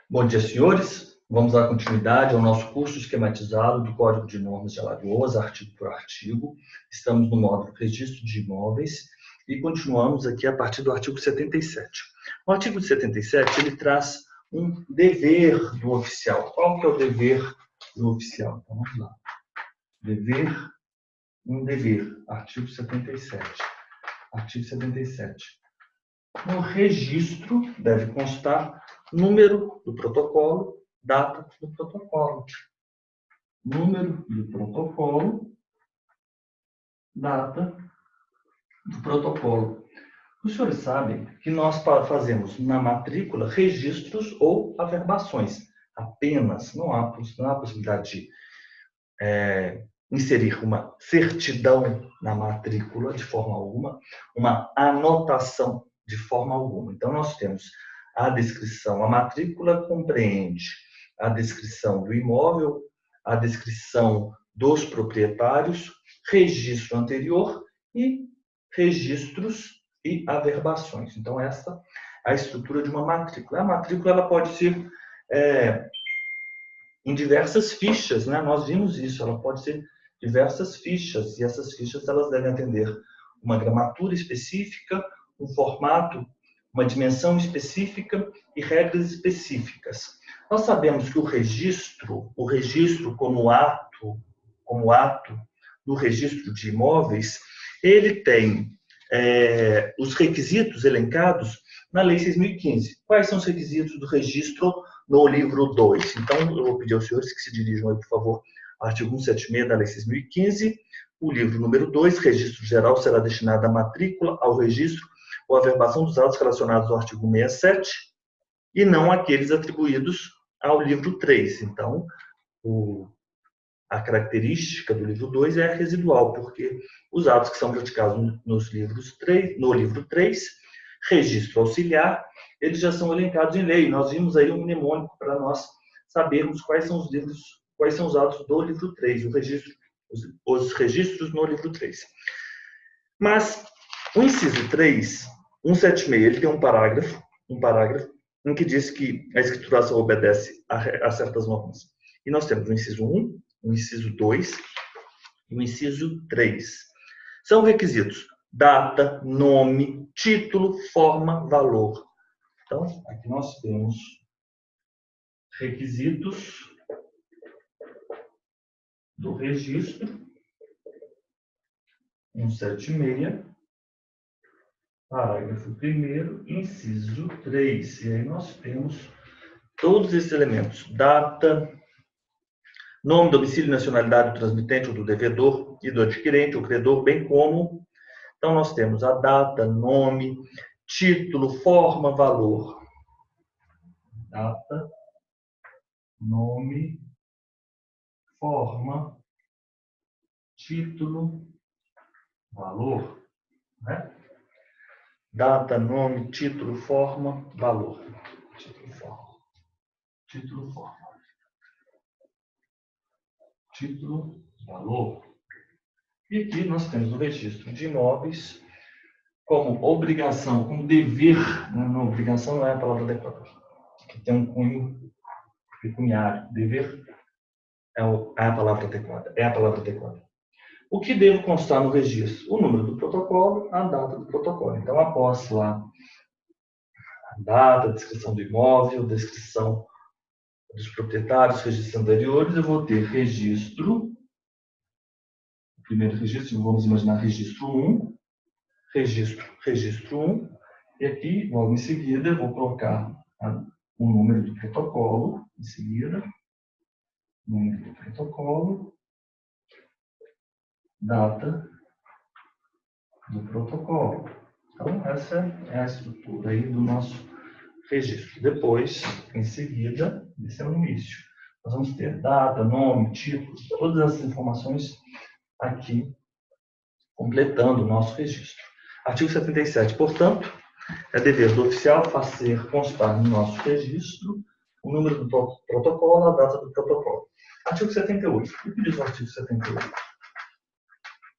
Bom dia, senhores. Vamos dar continuidade ao nosso curso esquematizado do Código de Normas de Alagoas, artigo por artigo. Estamos no módulo Registro de Imóveis e continuamos aqui a partir do artigo 77. O artigo 77, ele traz um dever do oficial. Qual que é o dever do oficial? Então, vamos lá. Dever. Artigo 77. Artigo 77. No registro deve constar número do protocolo, data do protocolo. Número do protocolo, data do protocolo. Os senhores sabem que nós fazemos na matrícula registros ou averbações. Apenas, não há possibilidade de inserir uma certidão na matrícula de forma alguma, uma anotação de forma alguma. Então, nós temos a descrição, a matrícula compreende a descrição do imóvel, a descrição dos proprietários, registro anterior e registros e averbações. Então, essa é a estrutura de uma matrícula. A matrícula ela pode ser em diversas fichas, né? Nós vimos isso, ela pode ser diversas fichas, e essas fichas elas devem atender uma gramatura específica, um formato, uma dimensão específica e regras específicas. Nós sabemos que o registro como ato do registro de imóveis, ele tem os requisitos elencados na Lei 6.015. Quais são os requisitos do registro no livro 2? Então, eu vou pedir aos senhores que se dirijam aí, por favor, ao artigo 176 da Lei 6.015. O livro número 2, registro geral, será destinado à matrícula, ao registro ou à averbação dos autos relacionados ao artigo 67 e não aqueles atribuídos ao livro 3. Então, a característica do livro 2 é residual, porque os atos que são praticados no livro 3, registro auxiliar, eles já são elencados em lei. Nós vimos aí um mnemônico para nós sabermos quais são os atos do livro 3, os registros no livro 3. Mas o inciso 3, 176, ele tem um parágrafo em que diz que a escrituração obedece a certas normas. E nós temos o inciso 1, o inciso 2 e o inciso 3. São requisitos: data, nome, título, forma, valor. Então, aqui nós temos requisitos do registro, 176, parágrafo 1º, inciso 3. E aí nós temos todos esses elementos: data, nome, domicílio, nacionalidade do transmitente ou do devedor e do adquirente ou credor, bem como... Então, nós temos a data, nome, título, forma, valor. Data, nome, forma, título, valor. Né? Data, nome, título, forma, valor. Título, forma. Título, forma. Título, valor. E aqui nós temos o registro de imóveis como obrigação, como dever. Não, obrigação não é a palavra adequada. Que tem um cunho pecuniário. Dever é a palavra adequada. O que devo constar no registro? O número do protocolo, a data do protocolo. Então, após lá a data, a descrição do imóvel, descrição dos proprietários, registros anteriores, eu vou ter registro. O primeiro registro, vamos imaginar registro 1. Registro 1. E aqui, logo em seguida, eu vou colocar o número do protocolo. Em seguida, número do protocolo, data do protocolo. Então, essa é a estrutura aí do nosso registro. Depois, em seguida, esse é o início. Nós vamos ter data, nome, título, todas essas informações aqui, completando o nosso registro. Artigo 77. Portanto, é dever do oficial fazer constar no nosso registro o número do protocolo, a data do protocolo. Artigo 78. O que diz o artigo 78?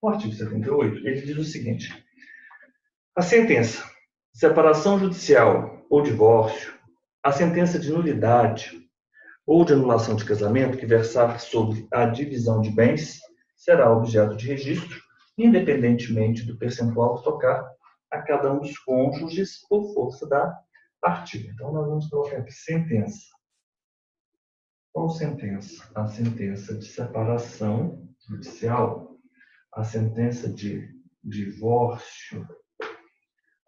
O artigo 78, ele diz o seguinte: a sentença, separação judicial ou divórcio, A sentença de nulidade ou de anulação de casamento que versar sobre a divisão de bens será objeto de registro, independentemente do percentual que tocar a cada um dos cônjuges por força da partilha. Então, nós vamos colocar aqui sentença. Qual sentença? A sentença de separação judicial, a sentença de divórcio,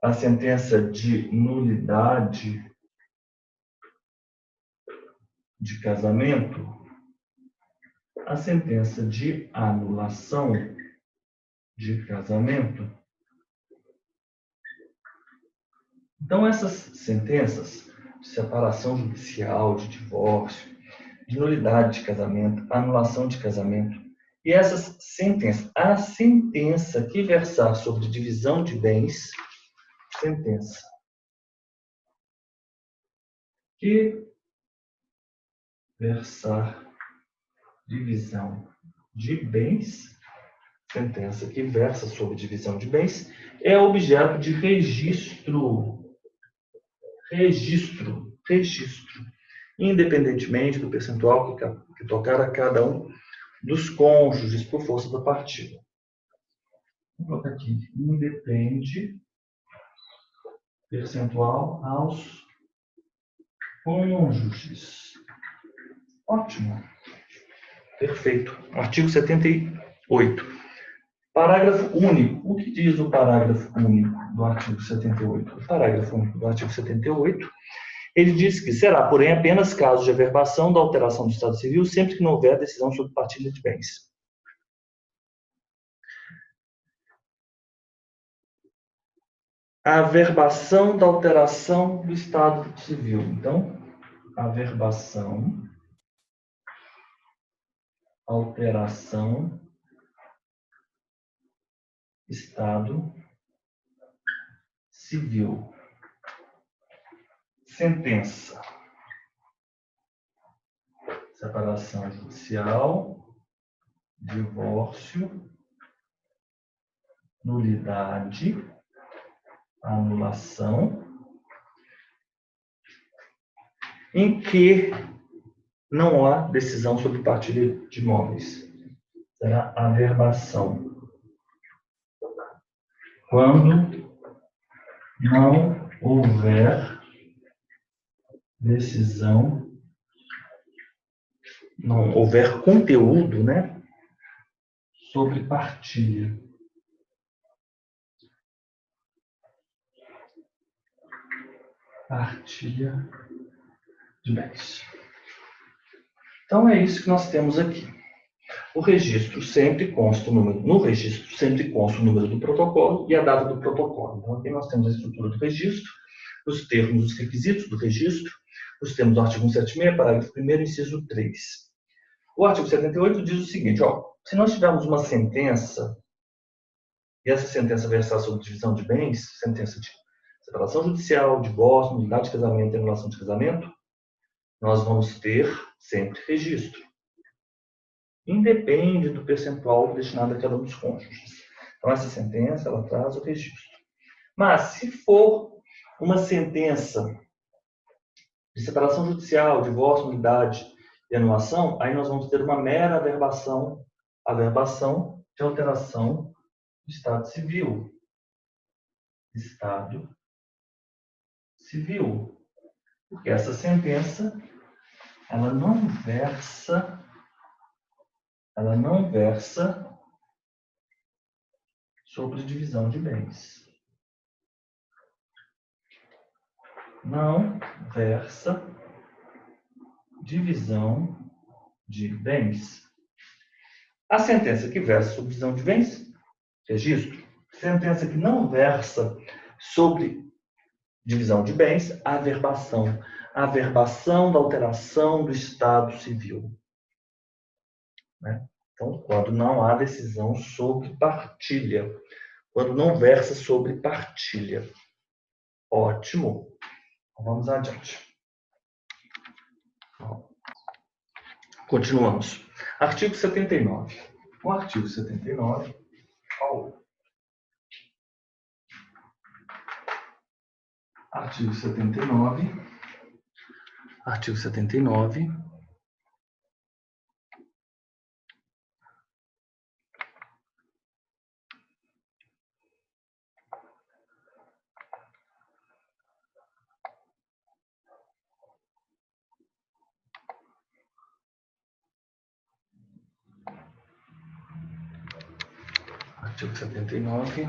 a sentença de nulidade de casamento, a sentença de anulação de casamento. Então, essas sentenças de separação judicial, de divórcio, de nulidade de casamento, anulação de casamento, e essas sentenças, a sentença que versar sobre divisão de bens, sentença que versar divisão de bens, sentença que versa sobre divisão de bens, é objeto de registro, independentemente do percentual que tocar a cada um dos cônjuges por força da partilha. Vou colocar aqui, independe percentual aos cônjuges. Ótimo. Perfeito. Artigo 78. Parágrafo único. O que diz o parágrafo único do artigo 78? O parágrafo único do artigo 78, ele diz que será, porém, apenas caso de averbação da alteração do Estado Civil, sempre que não houver decisão sobre partilha de bens. A averbação da alteração do Estado Civil. Então, averbação, alteração, Estado Civil. Sentença. Separação judicial, divórcio, nulidade, anulação, em que não há decisão sobre partilha de imóveis. Será averbação. Quando não houver decisão, não houver conteúdo, né, sobre partilha. Partilha de bens. Então é isso que nós temos aqui. O registro sempre consta o número, no registro sempre consta o número do protocolo e a data do protocolo. Então aqui nós temos a estrutura do registro, os termos, os requisitos do registro, os termos do artigo 176, parágrafo 1º, inciso 3. O artigo 78 diz o seguinte, se nós tivermos uma sentença, e essa sentença versar sobre divisão de bens, sentença de separação judicial, divórcio, nulidade de casamento e anulação de casamento, nós vamos ter sempre registro. Independe do percentual destinado a cada um dos cônjuges. Então, essa sentença, ela traz o registro. Mas, se for uma sentença de separação judicial, divórcio, nulidade e anulação, aí nós vamos ter uma mera averbação de alteração do Estado Civil. Estado Civil. Porque essa sentença, ela não versa sobre divisão de bens. Não versa divisão de bens. A sentença que versa sobre divisão de bens, registro. Sentença que não versa sobre divisão de bens, averbação. Averbação da alteração do Estado Civil. Né? Então, quando não há decisão sobre partilha. Quando não versa sobre partilha. Ótimo. Vamos adiante. Continuamos. Artigo 79. O artigo 79. Artigo 79. Artigo 79. Artigo 79.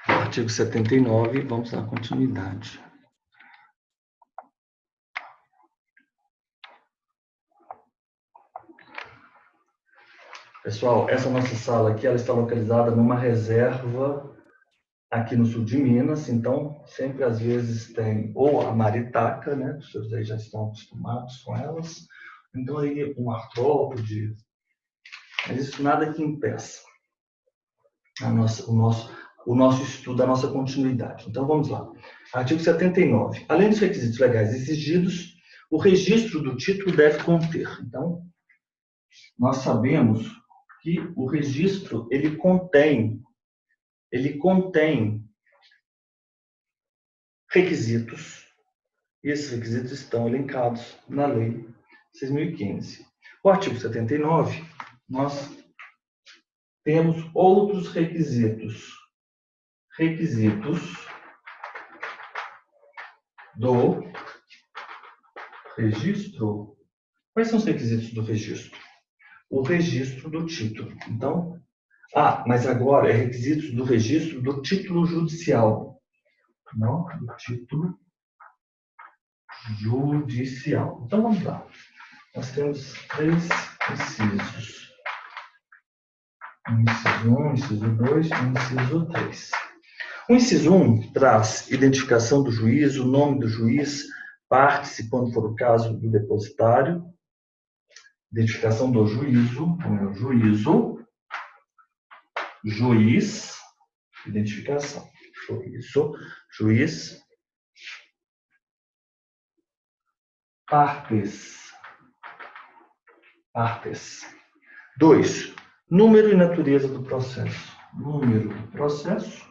Artigo 79, vamos dar continuidade. Pessoal, essa nossa sala aqui, ela está localizada numa reserva aqui no sul de Minas, então sempre às vezes tem ou a maritaca, né, os senhores aí já estão acostumados com elas, então aí um artrópode, mas isso nada que impeça o nosso estudo, a nossa continuidade. Então vamos lá. Artigo 79. Além dos requisitos legais exigidos, o registro do título deve conter. Então, nós sabemos que o registro ele contém requisitos, e esses requisitos estão elencados na Lei 6.015. O artigo 79, nós temos outros requisitos. Requisitos do registro. Quais são os requisitos do registro? O registro do título. Então, mas agora é requisitos do registro do título judicial. Não, do título judicial. Então, vamos lá. Nós temos 3 incisos. Inciso 1, inciso 2 e inciso 3. O inciso 1 traz identificação do juiz, o nome do juiz, parte-se, quando for o caso, do depositário, identificação do juízo, juiz, identificação, juiz, partes. 2. Número e natureza do processo. Número do processo,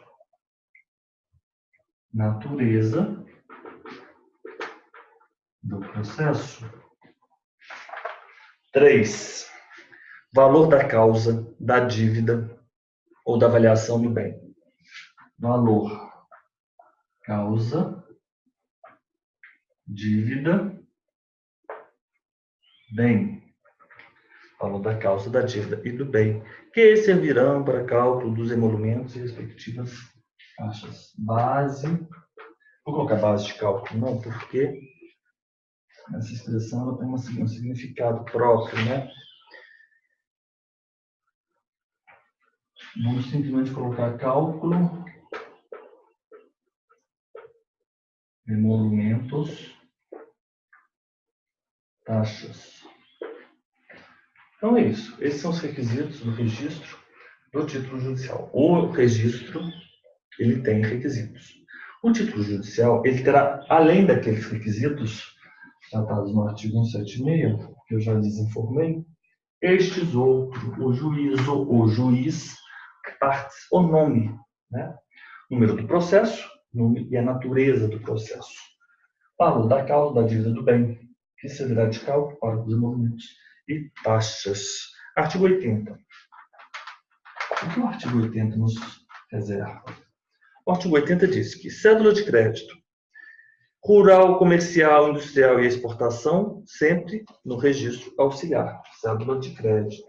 natureza do processo. 3. Valor da causa, da dívida ou da avaliação do bem. Valor, causa, dívida, bem. Valor da causa, da dívida e do bem, que servirão para cálculo dos emolumentos e respectivas taxas. Base. Vou colocar base de cálculo, não, porque essa expressão ela tem um significado próprio, né? Vamos simplesmente colocar cálculo, emolumentos, taxas. Então é isso. Esses são os requisitos do registro do título judicial. O registro, ele tem requisitos. O título judicial, ele terá, além daqueles requisitos tratados no artigo 176, que eu já lhes informei, estes outros, o juízo, o juiz, partes, o nome, né? Número do processo, nome e a natureza do processo. Valor da causa, da dívida do bem, que servirá de cálculo para os emolumentos e taxas. Artigo 80. O que o artigo 80 nos reserva? O artigo 80 diz que cédula de crédito rural, comercial, industrial e exportação, sempre no registro auxiliar. Cédula de crédito.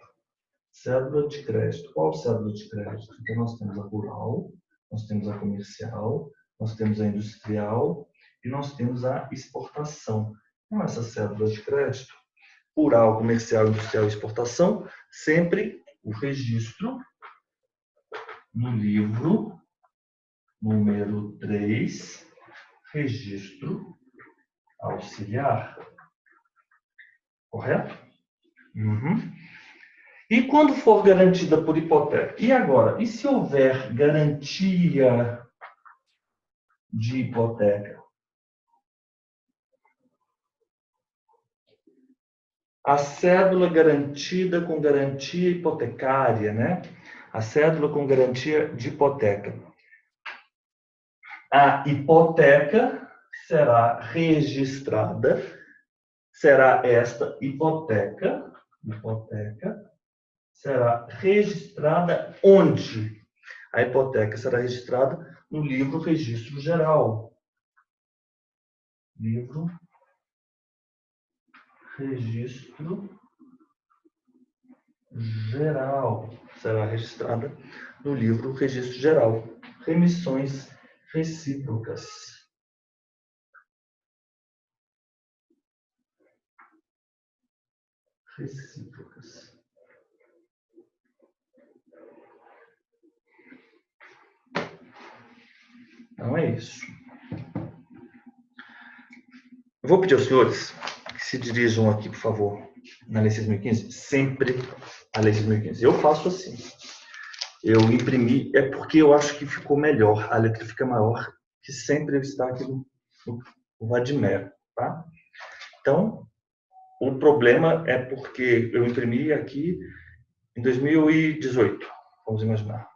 Cédula de crédito. Qual cédula de crédito? Então, nós temos a rural, nós temos a comercial, nós temos a industrial e nós temos a exportação. Então, essa cédula de crédito, rural, comercial, industrial e exportação, sempre o registro no livro número 3, registro auxiliar. Correto? Uhum. E quando for garantida por hipoteca? E agora? E se houver garantia de hipoteca? A cédula garantida com garantia hipotecária, né? A cédula com garantia de hipoteca. A hipoteca será registrada, será esta hipoteca será registrada onde? A hipoteca será registrada no livro Registro Geral. Livro Registro Geral. Será registrada no livro Registro Geral. Remissões recíprocas. Recíprocas. Então é isso. Eu vou pedir aos senhores que se dirijam aqui, por favor, na Lei 6.015, sempre a Lei 6.015. Eu faço assim. Eu imprimi, é porque eu acho que ficou melhor, a letra fica maior, que sempre está aqui no Vadmer, tá? Então, o problema é porque eu imprimi aqui em 2018, vamos imaginar.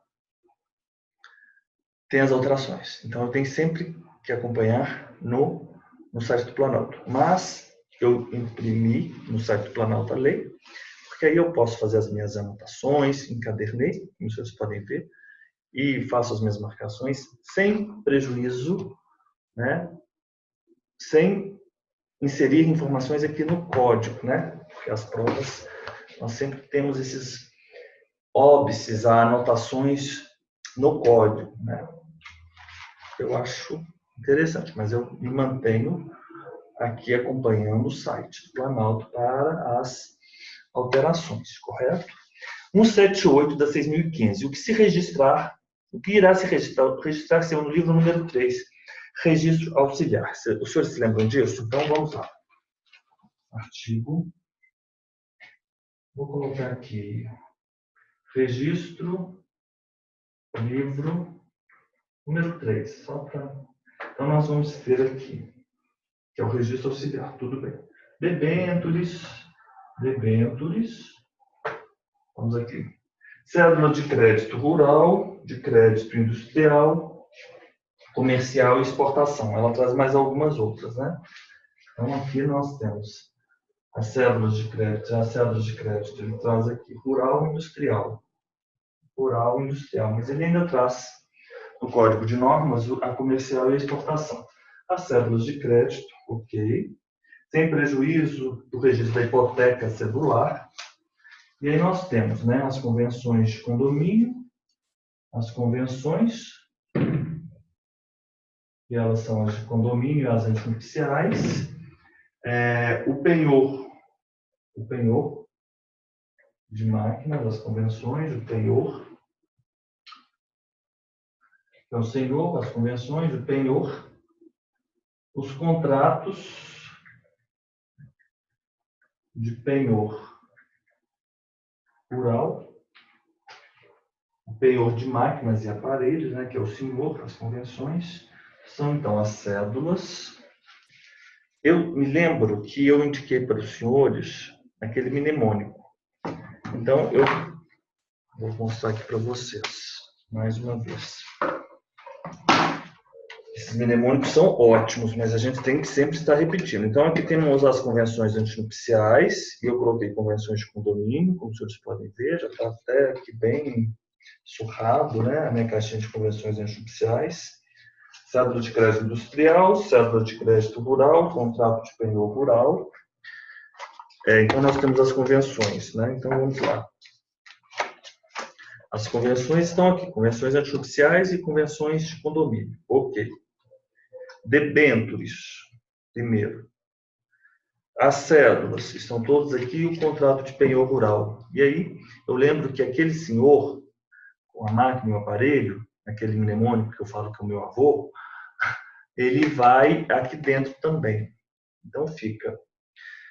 Tem as alterações. Então, eu tenho sempre que acompanhar no site do Planalto. Mas eu imprimi no site do Planalto a lei, porque aí eu posso fazer as minhas anotações, encadernei, como vocês podem ver, e faço as minhas marcações sem prejuízo, né? Sem inserir informações aqui no código, né? Porque as provas, nós sempre temos esses óbices, anotações no código, né? Eu acho interessante, mas eu me mantenho aqui acompanhando o site do Planalto para as alterações, correto? 178 da 6.015. O que se registrar, o que irá se registrar-se no livro número 3, registro auxiliar. Os senhores se lembram disso? Então vamos lá. Artigo. Vou colocar aqui. Registro, livro número 3. Só para. Então nós vamos ter aqui, que é o registro auxiliar. Tudo bem. Debêntures. Vamos aqui. Cédula de crédito rural, de crédito industrial, comercial e exportação. Ela traz mais algumas outras, né? Então, aqui nós temos as cédulas de crédito. As cédulas de crédito, ele traz aqui rural e industrial. Rural e industrial. Mas ele ainda traz no Código de Normas a comercial e a exportação. As cédulas de crédito, ok. Sem prejuízo do registro da hipoteca cedular. E aí nós temos, né, as convenções de condomínio, as convenções, e elas são as de condomínio e as antinupciais, o penhor de máquinas, as convenções, o penhor, então o senhor, as convenções, o penhor, os contratos de penhor rural, o penhor de máquinas e aparelhos, né, que é o senhor, as convenções, são então as cédulas. Eu me lembro que eu indiquei para os senhores aquele mnemônico. Então, eu vou mostrar aqui para vocês, mais uma vez. Esses mnemônicos são ótimos, mas a gente tem que sempre estar repetindo. Então, aqui temos as convenções antinupciais, e eu coloquei convenções de condomínio, como os senhores podem ver, já está até aqui bem surrado, né, a minha caixinha de convenções antinupciais. Cédula de crédito industrial, cédula de crédito rural, contrato de penhor rural. Então, nós temos as convenções, né? Então, vamos lá. As convenções estão aqui, convenções antinupciais e convenções de condomínio. Ok. Debêntures, primeiro. As cédulas, estão todas aqui, o contrato de penhor rural. E aí, eu lembro que aquele senhor, com a máquina e o aparelho, aquele mnemônico que eu falo que é o meu avô, ele vai aqui dentro também. Então, fica.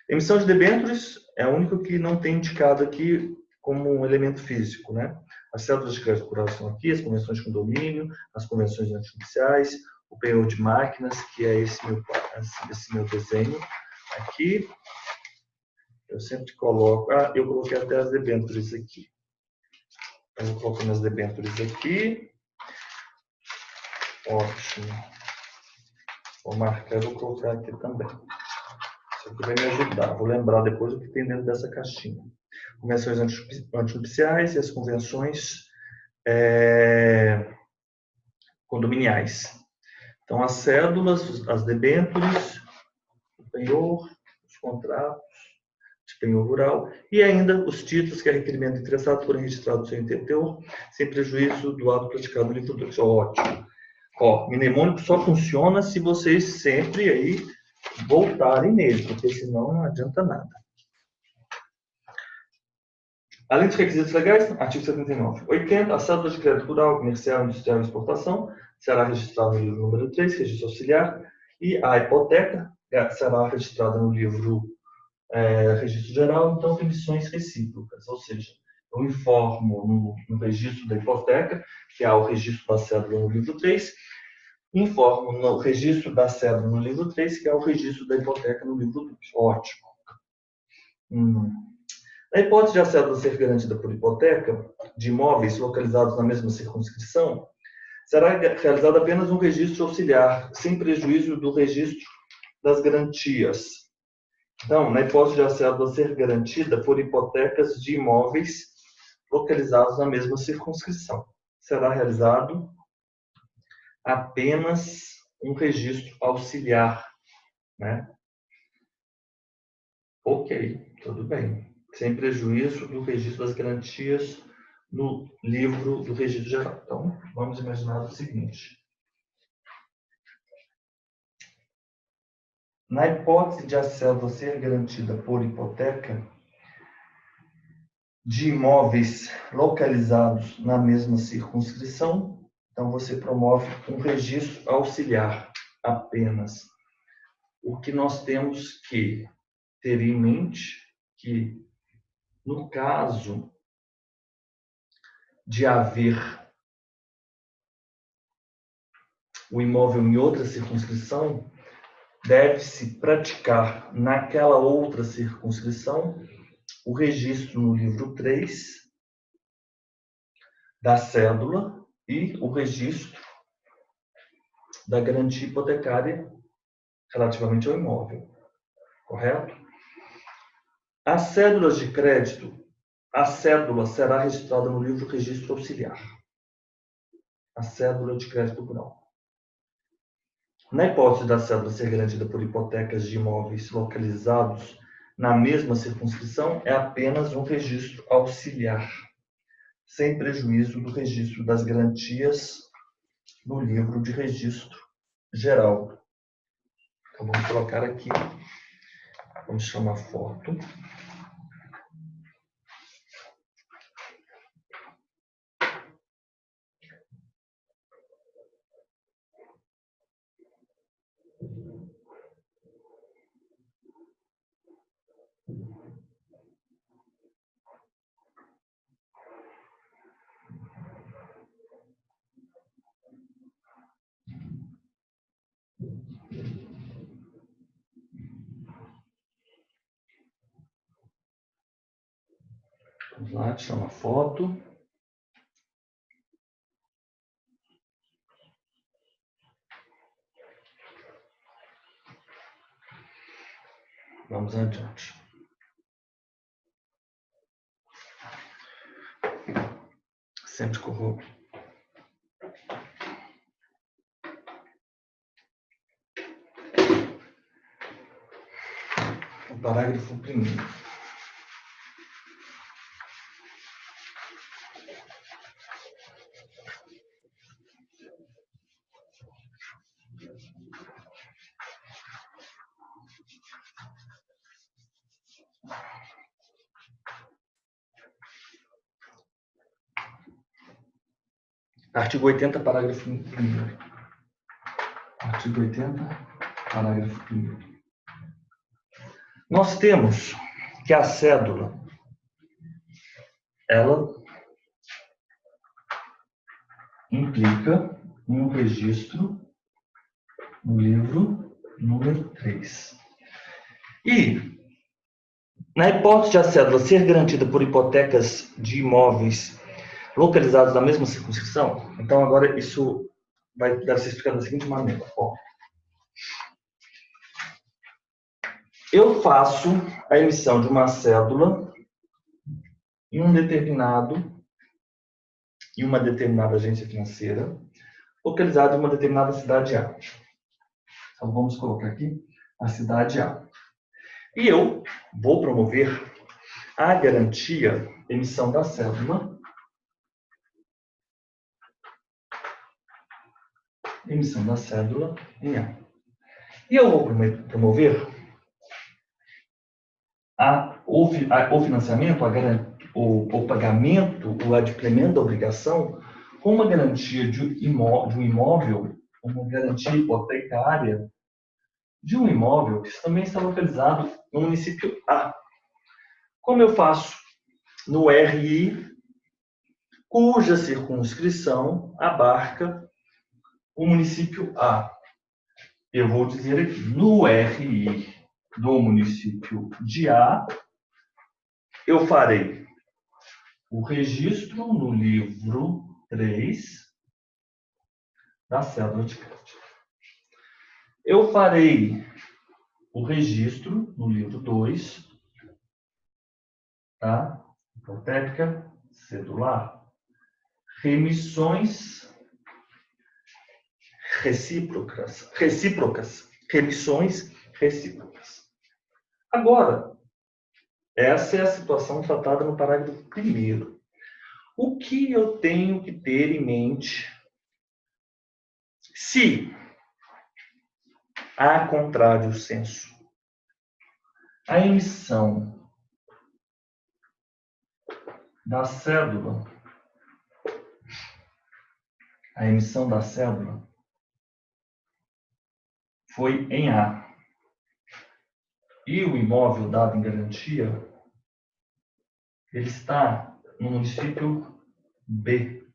Emissão de debêntures é o único que não tem indicado aqui como um elemento físico, né? As cédulas de crédito rural estão aqui, as convenções de condomínio, as convenções antinupciais, o penhor de máquinas, que é esse meu desenho aqui. Eu sempre coloco... eu coloquei até as debêntures aqui. Eu vou colocar minhas debêntures aqui. Ótimo. Vou marcar e vou colocar aqui também. Isso aqui vai me ajudar. Vou lembrar depois o que tem dentro dessa caixinha. Convenções antinupciais e as convenções condominiais. Então, as cédulas, as debêntures, o penhor, os contratos de penhor rural e ainda os títulos que é requerimento interessado forem registrados sem teor, sem prejuízo do ato praticado no livro 2. Ótimo. Mnemônico só funciona se vocês sempre aí voltarem nele, porque senão não adianta nada. Além dos requisitos legais, artigo 79. 80. A cédula de crédito rural, comercial, industrial e exportação será registrada no livro número 3, registro auxiliar, e a hipoteca será registrada no livro registro geral, então tem missões recíprocas, ou seja, eu informo no registro da hipoteca, que é o registro da cédula no livro 3, informo no registro da cédula no livro 3, que é o registro da hipoteca no livro 2. Ótimo. Na hipótese de a cédula ser garantida por hipoteca de imóveis localizados na mesma circunscrição, será realizado apenas um registro auxiliar, sem prejuízo do registro das garantias. Então, na hipótese de a cédula ser garantida por hipotecas de imóveis localizados na mesma circunscrição, será realizado apenas um registro auxiliar, né? Ok, tudo bem. Sem prejuízo do registro das garantias no livro do registro geral. Então, vamos imaginar o seguinte. Na hipótese de a cédula ser garantida por hipoteca de imóveis localizados na mesma circunscrição, então você promove um registro auxiliar apenas. O que nós temos que ter em mente que, no caso de haver o imóvel em outra circunscrição, deve-se praticar naquela outra circunscrição o registro no livro 3 da cédula e o registro da garantia hipotecária relativamente ao imóvel. Correto? As cédulas de crédito, a cédula será registrada no livro registro auxiliar. A cédula de crédito rural. Na hipótese da cédula ser garantida por hipotecas de imóveis localizados na mesma circunscrição, é apenas um registro auxiliar, sem prejuízo do registro das garantias no livro de registro geral. Então, vamos colocar aqui, vamos chamar foto. Vamos lá, chama foto. Vamos adiante. Sempre corro. O parágrafo 1º. Artigo 80, parágrafo 1º. Artigo 80, parágrafo 1º. Nós temos que a cédula, ela implica um registro no livro número 3. E, Na hipótese de a cédula ser garantida por hipotecas de imóveis localizados na mesma circunscrição, então agora isso deve ser explicado da seguinte maneira. Ó, eu faço a emissão de uma cédula em uma determinada agência financeira, localizada em uma determinada cidade A. Então vamos colocar aqui a cidade A. E eu vou promover a garantia, emissão da cédula, em A. E eu vou promover o financiamento, o pagamento, o adimplemento da obrigação com uma garantia de um imóvel, uma garantia hipotecária de um imóvel que também está localizado no município A. Como eu faço? No RI, cuja circunscrição abarca o município A. Eu vou dizer aqui, no RI do município de A, eu farei o registro no livro 3 da cédula de crédito. Eu farei o registro no livro 2, tá? Hipoteca cedular. Remissões recíprocas. Remissões recíprocas. Agora, essa é a situação tratada no parágrafo 1º. O que eu tenho que ter em mente se há contrário senso? A emissão da cédula, foi em A. E o imóvel dado em garantia, ele está no município B.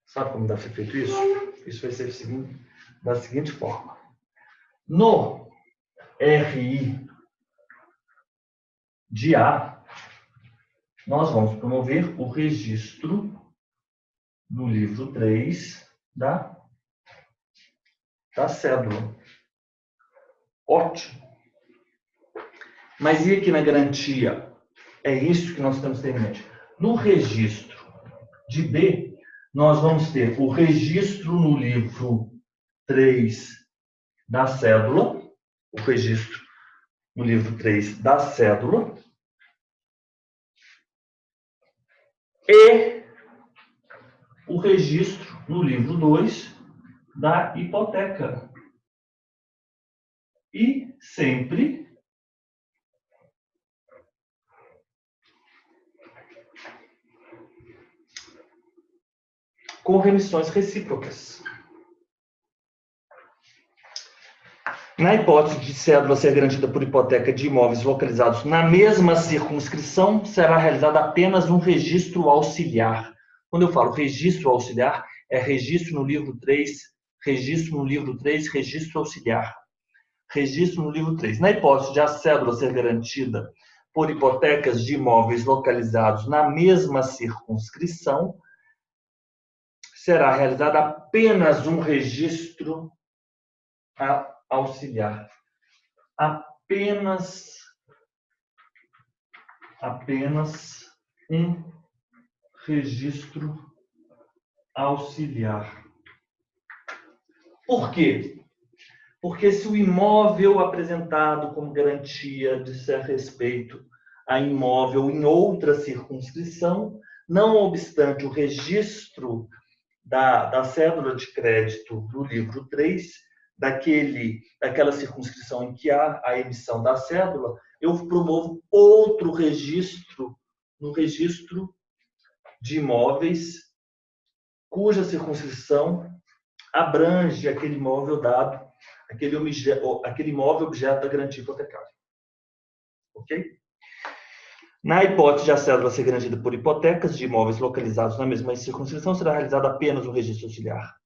Sabe como deve ser feito isso? Isso vai ser da seguinte forma. No RI de A, nós vamos promover o registro no livro 3 da cédula. Ótimo. Mas e aqui na garantia? É isso que nós temos que ter em mente. No registro de B, nós vamos ter o registro no livro 3 da cédula, o registro no livro 3 da cédula, e o registro no livro 2 da hipoteca. E sempre com remissões recíprocas. Na hipótese de cédula ser garantida por hipoteca de imóveis localizados na mesma circunscrição, será realizado apenas um registro auxiliar. Quando eu falo registro auxiliar, é registro no livro 3, registro no livro 3, registro auxiliar. Registro no livro 3. Na hipótese de a cédula ser garantida por hipotecas de imóveis localizados na mesma circunscrição, será realizado apenas um registro auxiliar. Apenas um registro auxiliar. Por quê? Porque se o imóvel apresentado como garantia disser respeito a imóvel em outra circunscrição, não obstante o registro da cédula de crédito do livro 3, daquela circunscrição em que há a emissão da cédula, eu promovo outro registro, no registro de imóveis cuja circunscrição abrange aquele imóvel dado, aquele imóvel objeto da garantia hipotecária. Ok? Na hipótese de a cédula ser garantida por hipotecas de imóveis localizados na mesma circunscrição, será realizado apenas um registro auxiliar.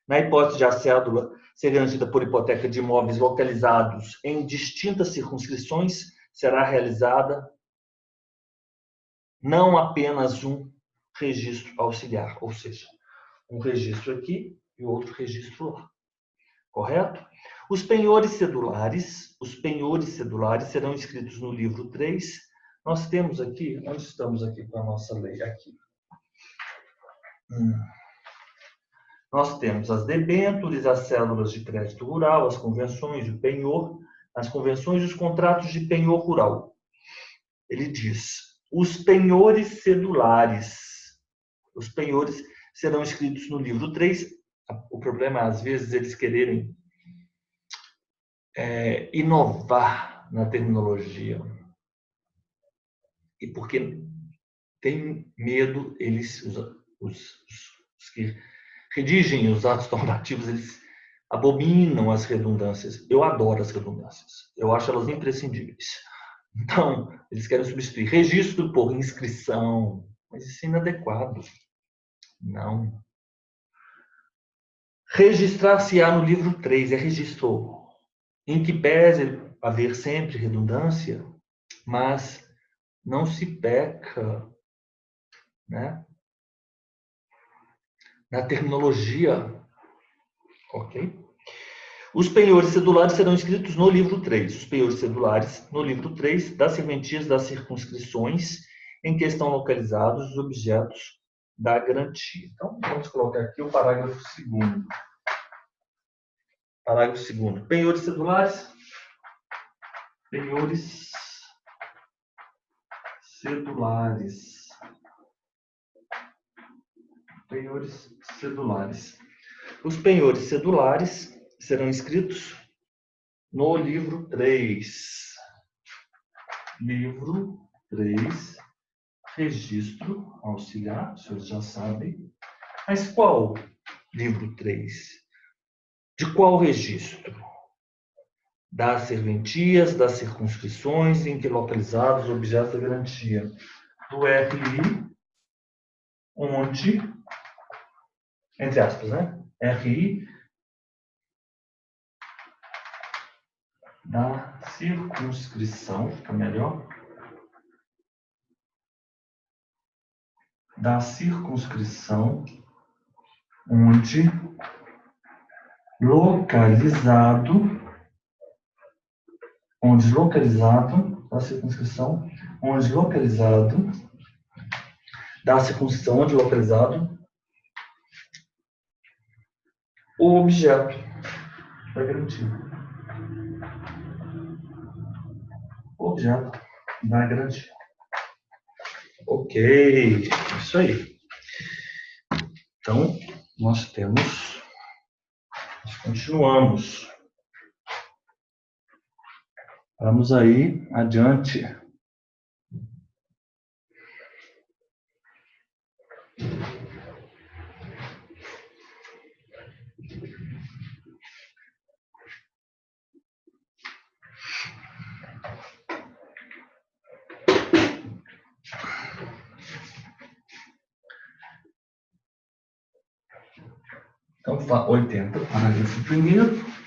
Na hipótese de a cédula ser garantida por hipoteca de imóveis localizados em distintas circunscrições, será realizada não apenas um registro auxiliar, ou seja, um registro aqui e outro registro lá. Correto? Os penhores cedulares serão inscritos no livro 3. Nós temos aqui, onde estamos aqui com a nossa lei? Aqui. Nós temos as debêntures, as cédulas de crédito rural, as convenções de penhor, as convenções e os contratos de penhor rural. Ele diz, os penhores cedulares, os penhores serão inscritos no livro 3. O problema é, às vezes, eles quererem inovar na terminologia. E porque tem medo, eles, os que redigem os atos normativos, eles abominam as redundâncias. Eu adoro as redundâncias. Eu acho elas imprescindíveis. Então, eles querem substituir registro por inscrição. Mas isso é inadequado. Não. Registrar-se-á no livro 3, é registro, em que pese haver sempre redundância, mas não se peca, né, na terminologia. Ok? Os penhores cedulares serão inscritos no livro 3. Os penhores cedulares, no livro 3, das serventias das circunscrições em que estão localizados os objetos da garantia. Então, vamos colocar aqui o parágrafo 2º. Parágrafo 2º. Penhores cedulares. Penhores cedulares. Penhores cedulares. Os penhores cedulares serão inscritos no livro 3. Livro 3, registro auxiliar, os senhores já sabem. Mas qual livro 3? De qual registro? Das serventias, das circunscrições em que localizados os objetos da garantia. Do RI, onde, entre aspas, né? RI da circunscrição, fica melhor. Da circunscrição onde localizado da circunscrição onde localizado o objeto da garantia. Objeto da garantia. Ok, isso aí. Então, nós continuamos. Vamos aí adiante. Então, 80, parágrafo 1º.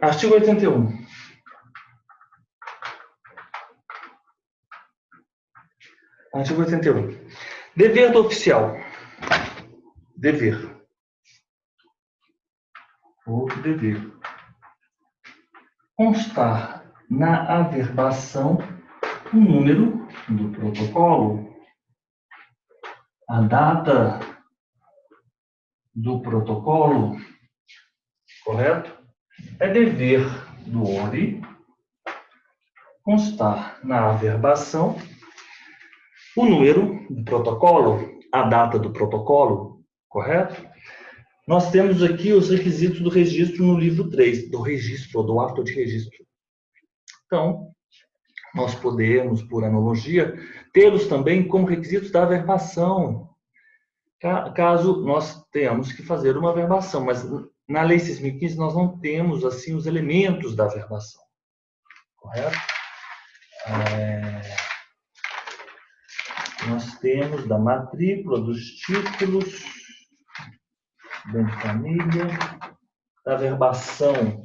Artigo 81. Artigo 81. Dever do oficial. Dever. Outro dever. Constar na averbação o número do protocolo, a data do protocolo, correto? É dever do ORI constar na averbação o número do protocolo, a data do protocolo, correto? Nós temos aqui os requisitos do registro no livro 3, do registro, ou do ato de registro. Então, nós podemos, por analogia, tê-los também como requisitos da averbação, caso nós tenhamos que fazer uma averbação. Mas na Lei 6.015 nós não temos assim os elementos da averbação. Correto? Nós temos da matrícula, dos títulos, bem de família, da averbação.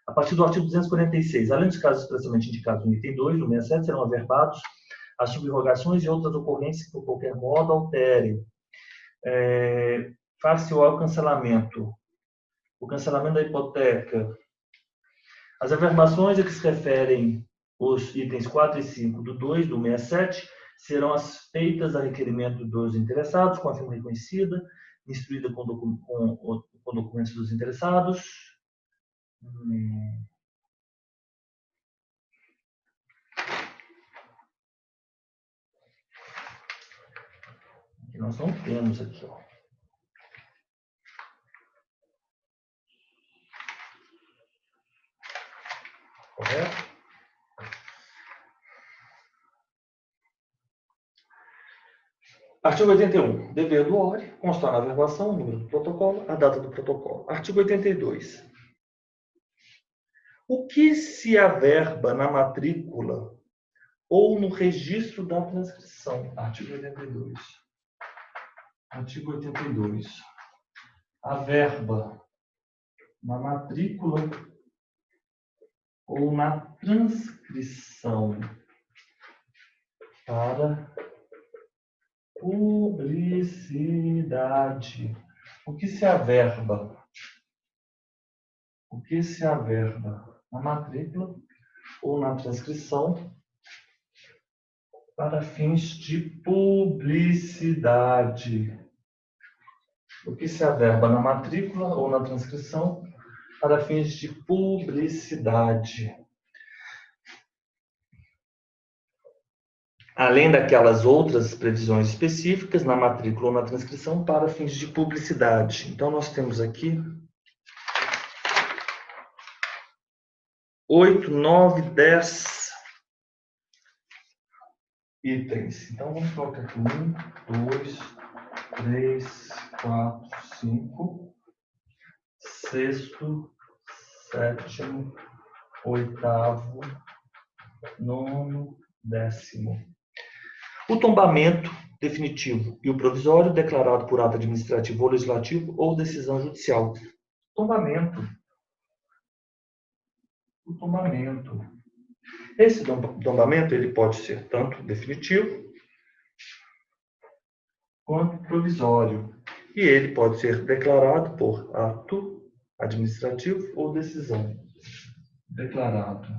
A partir do artigo 246, além dos casos expressamente indicados no item 2 do 67, serão averbados as subrogações e outras ocorrências que, por qualquer modo, alterem. Far-se o cancelamento. O cancelamento da hipoteca. As averbações a que se referem os itens 4 e 5 do 2 do 67 serão as feitas a requerimento dos interessados, com a firma reconhecida, instruída com documentos dos interessados. Que nós não temos aqui, ó. Correto? Artigo 81. Dever do ORE. Constar na averbação o número do protocolo, a data do protocolo. Artigo 82. O que se averba na matrícula ou no registro da transcrição? Artigo 82. Artigo 82. Averba na matrícula ou na transcrição para publicidade. O que se averba? O que se averba na matrícula ou na transcrição para fins de publicidade? O que se averba na matrícula ou na transcrição para fins de publicidade? Além daquelas outras previsões específicas na matrícula ou na transcrição para fins de publicidade. Então, nós temos aqui 8, 9, 10 itens. Então, vamos colocar aqui 1, 2, 3, 4, 5, sexto, sétimo, oitavo, nono, décimo. O tombamento definitivo e o provisório declarado por ato administrativo ou legislativo ou decisão judicial. Tombamento. O tombamento. Esse tombamento ele pode ser tanto definitivo quanto provisório. E ele pode ser declarado por ato administrativo ou decisão. Declarado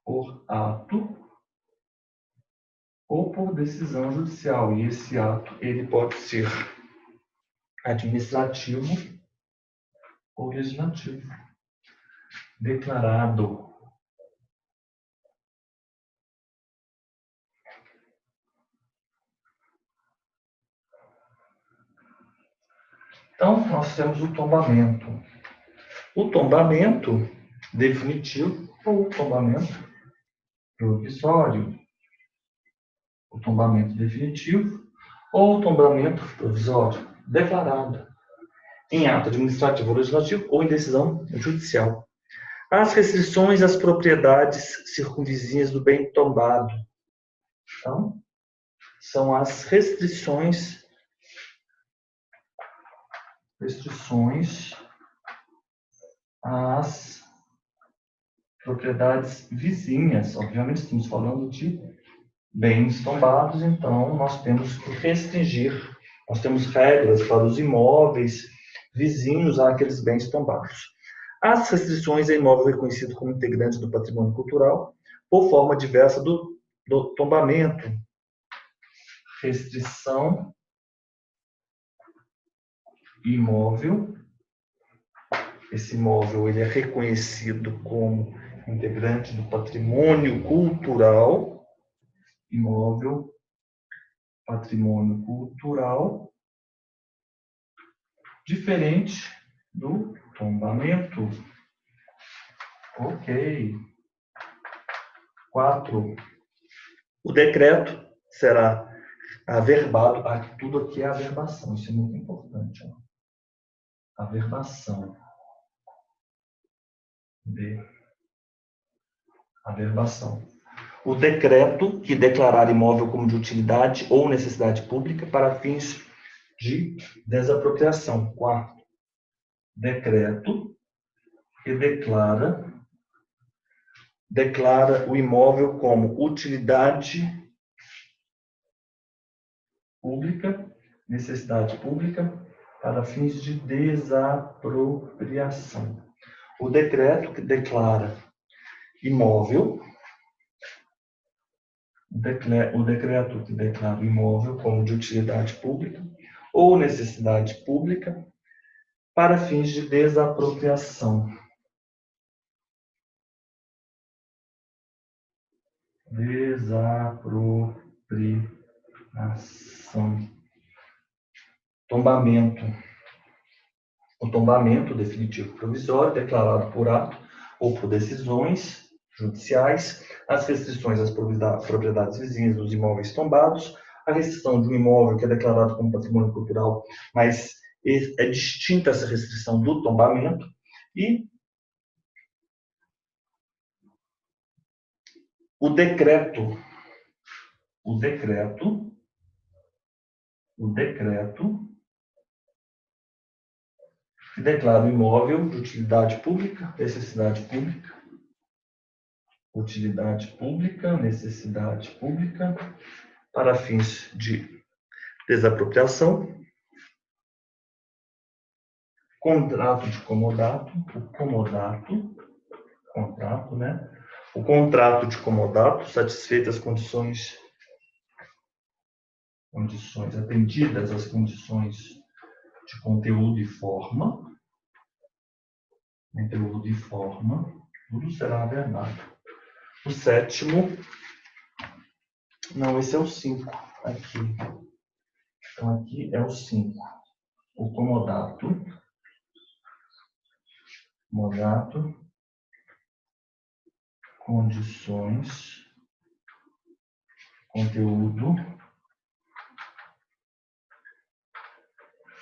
por ato ou por decisão judicial. E esse ato ele pode ser administrativo ou legislativo. Declarado. Então, nós temos o tombamento. O tombamento definitivo ou o tombamento provisório. O tombamento definitivo ou o tombamento provisório. Declarado em ato administrativo ou legislativo ou em decisão judicial. As restrições às propriedades circunvizinhas do bem tombado. Então, são as restrições às propriedades vizinhas. Obviamente, estamos falando de bens tombados, então nós temos que restringir, nós temos regras para os imóveis vizinhos àqueles bens tombados. As restrições a imóvel reconhecido como integrante do patrimônio cultural, por forma diversa do tombamento. Restrição imóvel. Esse imóvel ele é reconhecido como integrante do patrimônio cultural. Imóvel, patrimônio cultural, diferente do tombamento. Ok. 4. O decreto será averbado. Tudo aqui é averbação. Isso é muito importante. Ó. Averbação. B. Averbação. O decreto que declarar imóvel como de utilidade ou necessidade pública para fins de desapropriação. 4. Decreto que declara o imóvel como utilidade pública, necessidade pública, para fins de desapropriação. O decreto que declara imóvel, o decreto que declara imóvel como de utilidade pública ou necessidade pública para fins de desapropriação. Desapropriação. Tombamento. O tombamento definitivo provisório declarado por ato ou por decisões judiciais, as restrições às propriedades vizinhas dos imóveis tombados, a restrição de um imóvel que é declarado como patrimônio cultural, mas é distinta essa restrição do tombamento, e o decreto que declara o imóvel de utilidade pública, necessidade pública, necessidade pública, para fins de desapropriação, contrato de comodato, o contrato de comodato, satisfeitas as condições, atendidas as condições de conteúdo e forma, tudo será averbado. O 7º, não, esse é o 5, aqui. Então, aqui é o 5. O comodato, condições, conteúdo,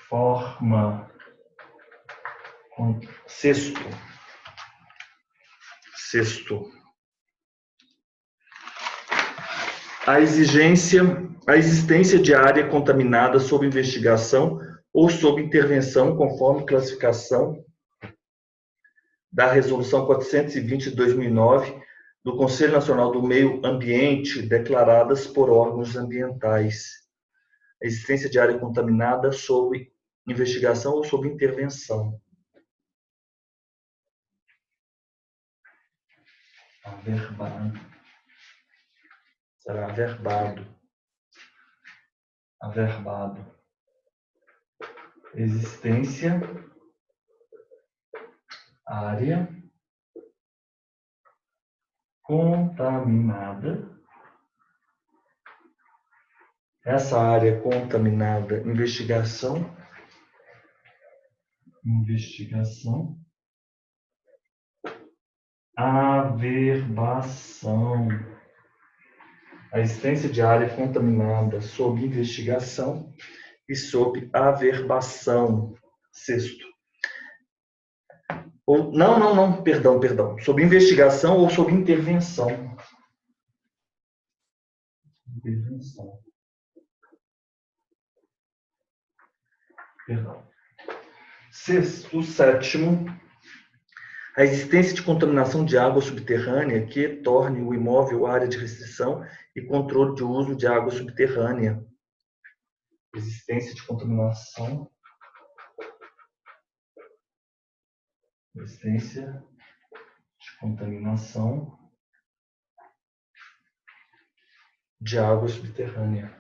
forma. Sexto. A existência de área contaminada sob investigação ou sob intervenção, conforme classificação da Resolução 420 de 2009 do Conselho Nacional do Meio Ambiente, declaradas por órgãos ambientais. A existência de área contaminada sob investigação ou sob intervenção. Averbado. Será averbado. Existência, área contaminada. Essa área contaminada, investigação, averbação. A existência de área contaminada sob investigação e sob averbação. Sexto. Perdão. Sob investigação ou sob intervenção. Sexto, 7º. A existência de contaminação de água subterrânea que torne o imóvel área de restrição e controle de uso de água subterrânea. Existência de contaminação. De água subterrânea.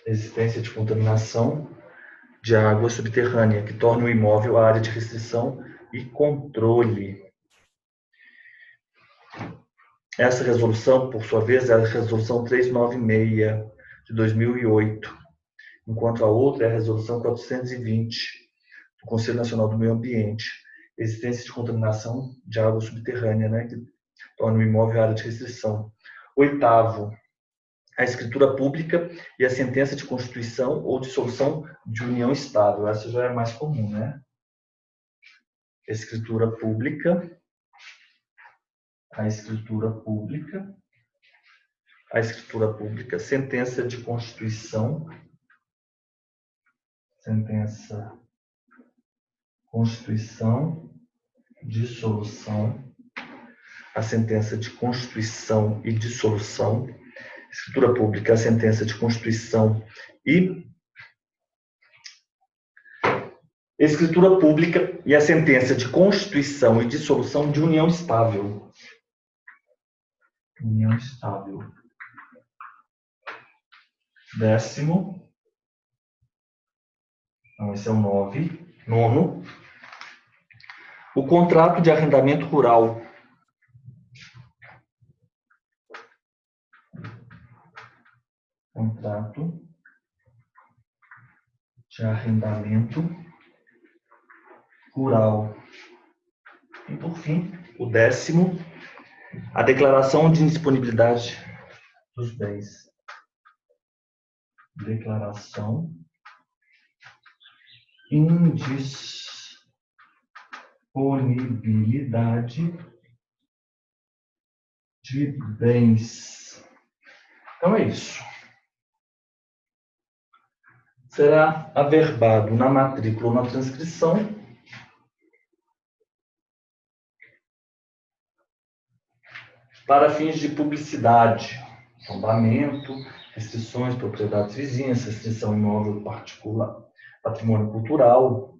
Existência de contaminação de água subterrânea, que torna o imóvel área de restrição e controle. Essa resolução, por sua vez, é a Resolução 396 de 2008, enquanto a outra é a Resolução 420 do Conselho Nacional do Meio Ambiente, existência de contaminação de água subterrânea, né, que torna o imóvel área de restrição. Oitavo, a escritura pública e a sentença de constituição ou dissolução de união estável. Essa já é mais comum, né? Escritura pública, a escritura pública, sentença de constituição, dissolução, a sentença de constituição e dissolução, escritura pública, a sentença de constituição e escritura pública e a sentença de constituição e dissolução de união estável. União estável. Décimo. Então, esse é o 9. Nono. O contrato de arrendamento rural. Contrato de arrendamento rural. E, por fim, o 10º, a declaração de indisponibilidade dos bens. Declaração indisponibilidade de bens. Então é isso. Será averbado na matrícula ou na transcrição para fins de publicidade, tombamento, restrições, propriedades vizinhas, restrição imóvel particular, patrimônio cultural,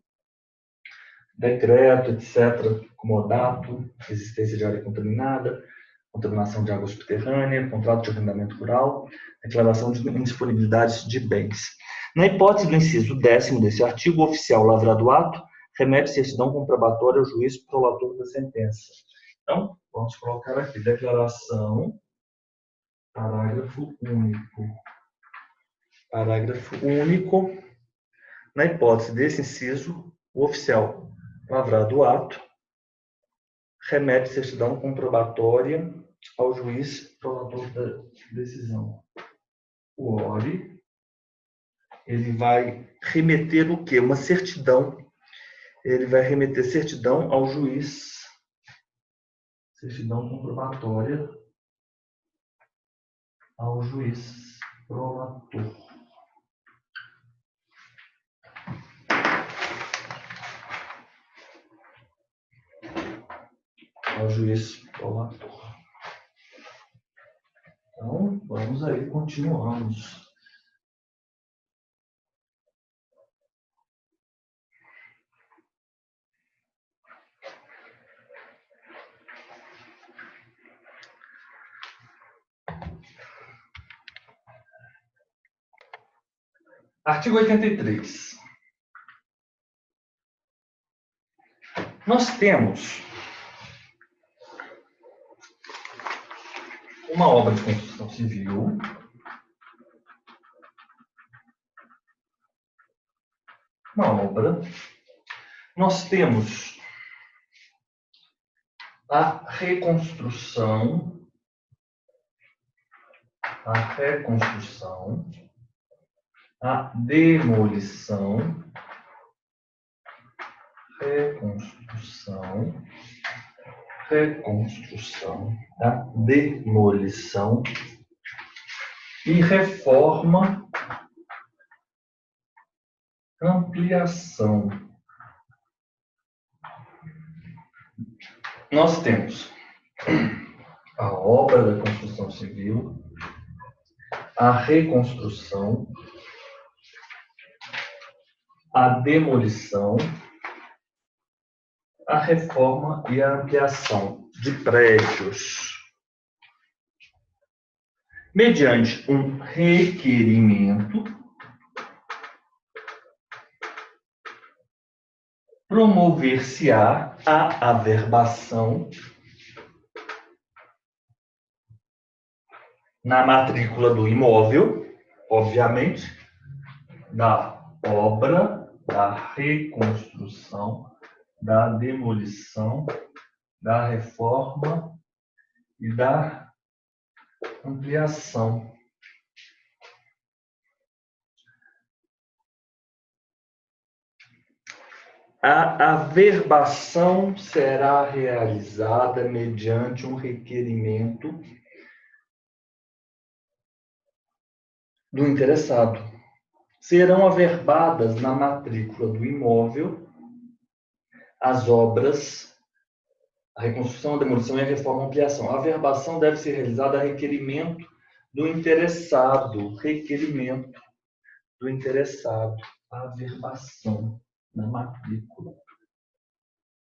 decreto, etc., comodato, existência de área contaminada, contaminação de água subterrânea, contrato de arrendamento rural, declaração de indisponibilidade de bens. Na hipótese do inciso 10º desse artigo, o oficial lavrado o ato remete certidão comprobatória ao juiz prolator da sentença. Então, vamos colocar aqui, declaração, parágrafo único. Parágrafo único. Na hipótese desse inciso, o oficial lavrado o ato remete certidão comprobatória ao juiz prolator da decisão. O ORE, ele vai remeter o quê? Uma certidão. Ele vai remeter certidão ao juiz. Certidão comprobatória ao juiz prolator. Ao juiz prolator. Então, vamos aí, continuamos. Artigo 83. Nós temos uma obra de construção civil, nós temos a reconstrução, a demolição, a demolição e reforma, ampliação. Nós temos a obra da construção civil, a reconstrução, a demolição, a reforma e a ampliação de prédios, mediante um requerimento, promover-se-á a averbação na matrícula do imóvel, obviamente, da obra, da reconstrução, da demolição, da reforma e da ampliação. A averbação será realizada mediante um requerimento do interessado. Serão averbadas na matrícula do imóvel as obras, a reconstrução, a demolição e a reforma e ampliação. A averbação deve ser realizada a requerimento do interessado. Requerimento do interessado. A averbação na matrícula.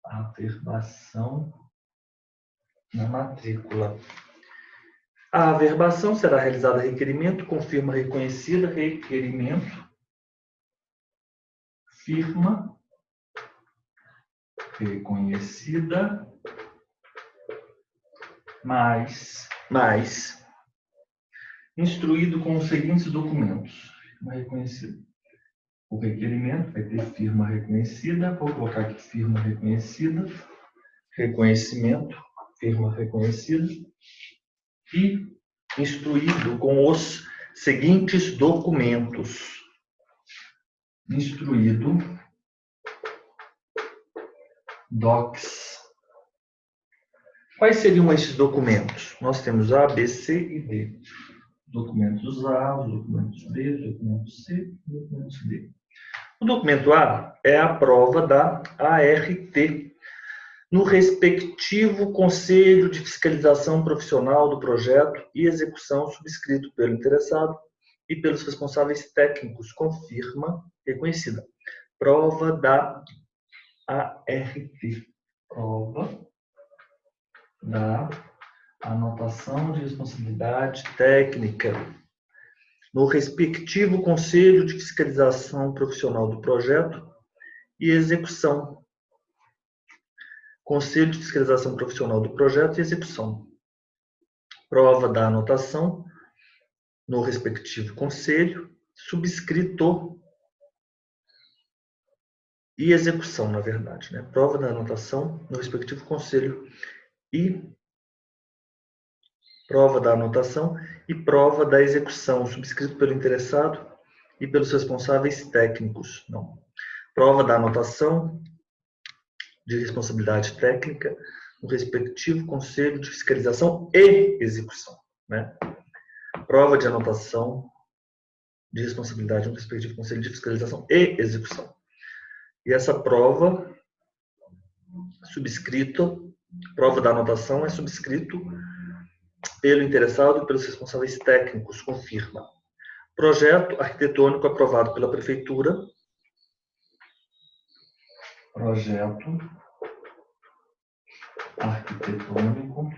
A averbação na matrícula. A averbação será realizada a requerimento com firma reconhecida, requerimento, firma reconhecida, mais instruído com os seguintes documentos. Firma reconhecida. O requerimento vai ter firma reconhecida, vou colocar aqui firma reconhecida, reconhecimento, firma reconhecida, e instruído com os seguintes documentos. Instruído, docs. Quais seriam esses documentos? Nós temos A, B, C e D. Documentos A, os documentos B, os documentos C e os documentos D. O documento A é a prova da ART, no respectivo Conselho de Fiscalização Profissional do Projeto e Execução subscrito pelo interessado e pelos responsáveis técnicos com firma reconhecida. Prova da ART. Prova da anotação de responsabilidade técnica no respectivo Conselho de Fiscalização Profissional do Projeto e Execução. Conselho de Fiscalização Profissional do Projeto e Execução. Prova da anotação no respectivo conselho, subscrito e execução, na verdade, né? Prova da anotação no respectivo conselho e prova da anotação e prova da execução, subscrito pelo interessado e pelos responsáveis técnicos. Não. Prova da anotação de responsabilidade técnica no respectivo Conselho de Fiscalização e Execução, né? Prova de anotação de responsabilidade no respectivo Conselho de Fiscalização e Execução. E essa prova subscrito, prova da anotação é subscrito pelo interessado e pelos responsáveis técnicos, com firma. Projeto arquitetônico aprovado pela Prefeitura. Projeto arquitetônico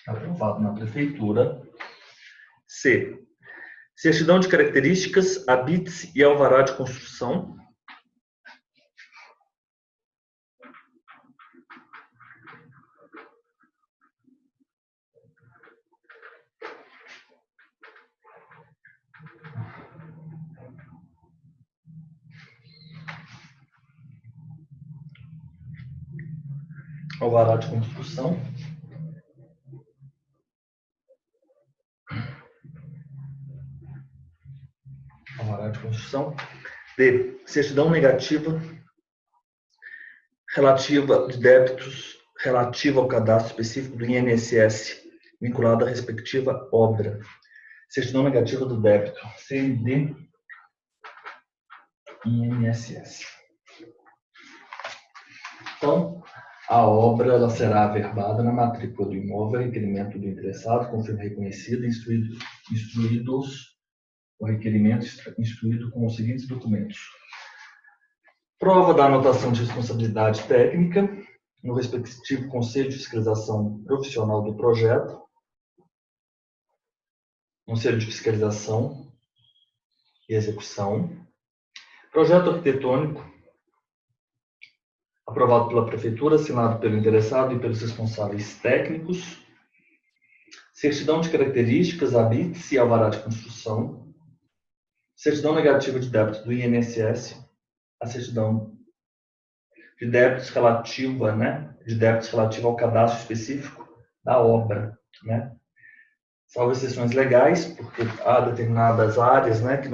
aprovado na Prefeitura. C. Certidão de características, habite-se e alvará de construção. Alvará de construção. Alvará de construção. D. Certidão negativa relativa de débitos relativa ao cadastro específico do INSS, vinculado à respectiva obra. Certidão negativa do débito. CND INSS. Então, a obra ela será averbada na matrícula do imóvel, requerimento do interessado, com firma reconhecida, instruídos o requerimento instruído com os seguintes documentos. Prova da anotação de responsabilidade técnica no respectivo Conselho de Fiscalização Profissional do Projeto, Conselho de Fiscalização e Execução. Projeto arquitetônico aprovado pela Prefeitura, assinado pelo interessado e pelos responsáveis técnicos. Certidão de características, habite-se e alvará de construção. certidão negativa de débito do INSS, a certidão de débitos relativa, né, de débitos relativa ao cadastro específico da obra, né? Salvo exceções legais, porque há determinadas áreas, né, que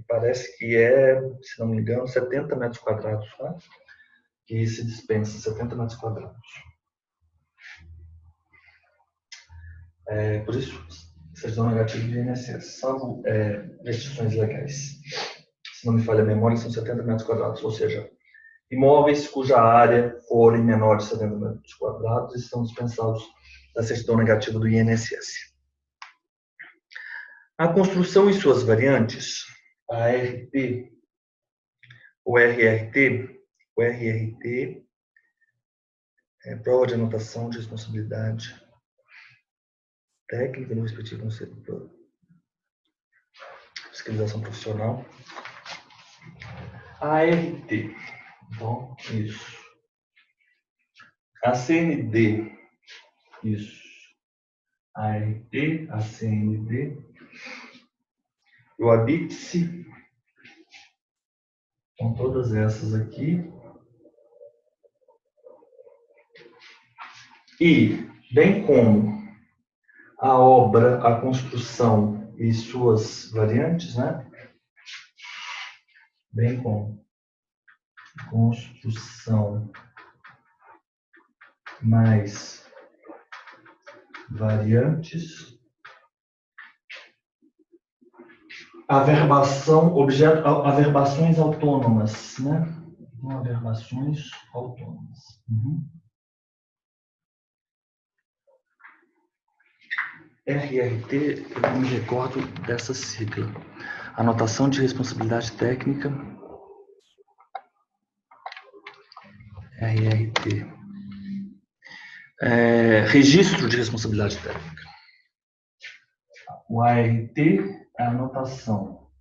parece que se não me engano, 70 metros quadrados, né, que se dispensa 70 metros quadrados. Por isso, certidão negativa de INSS, salvo restrições legais. Se não me falha a memória, são 70 metros quadrados, ou seja, imóveis cuja área forem menor de 70 metros quadrados estão dispensados da certidão negativa do INSS. A construção e suas variantes, a RT, o RRT é prova de anotação de responsabilidade técnica no respectivo no setor. Fiscalização profissional. ART, então, isso. A CND, isso. ART, a CND. O ABITSE, então todas essas aqui. E, bem como a obra, a construção e suas variantes, né? Bem como construção mais variantes, averbações autônomas, né? Averbações autônomas. RRT, eu não me recordo dessa sigla. Anotação de responsabilidade técnica. RRT. Registro de responsabilidade técnica. O ART é a anotação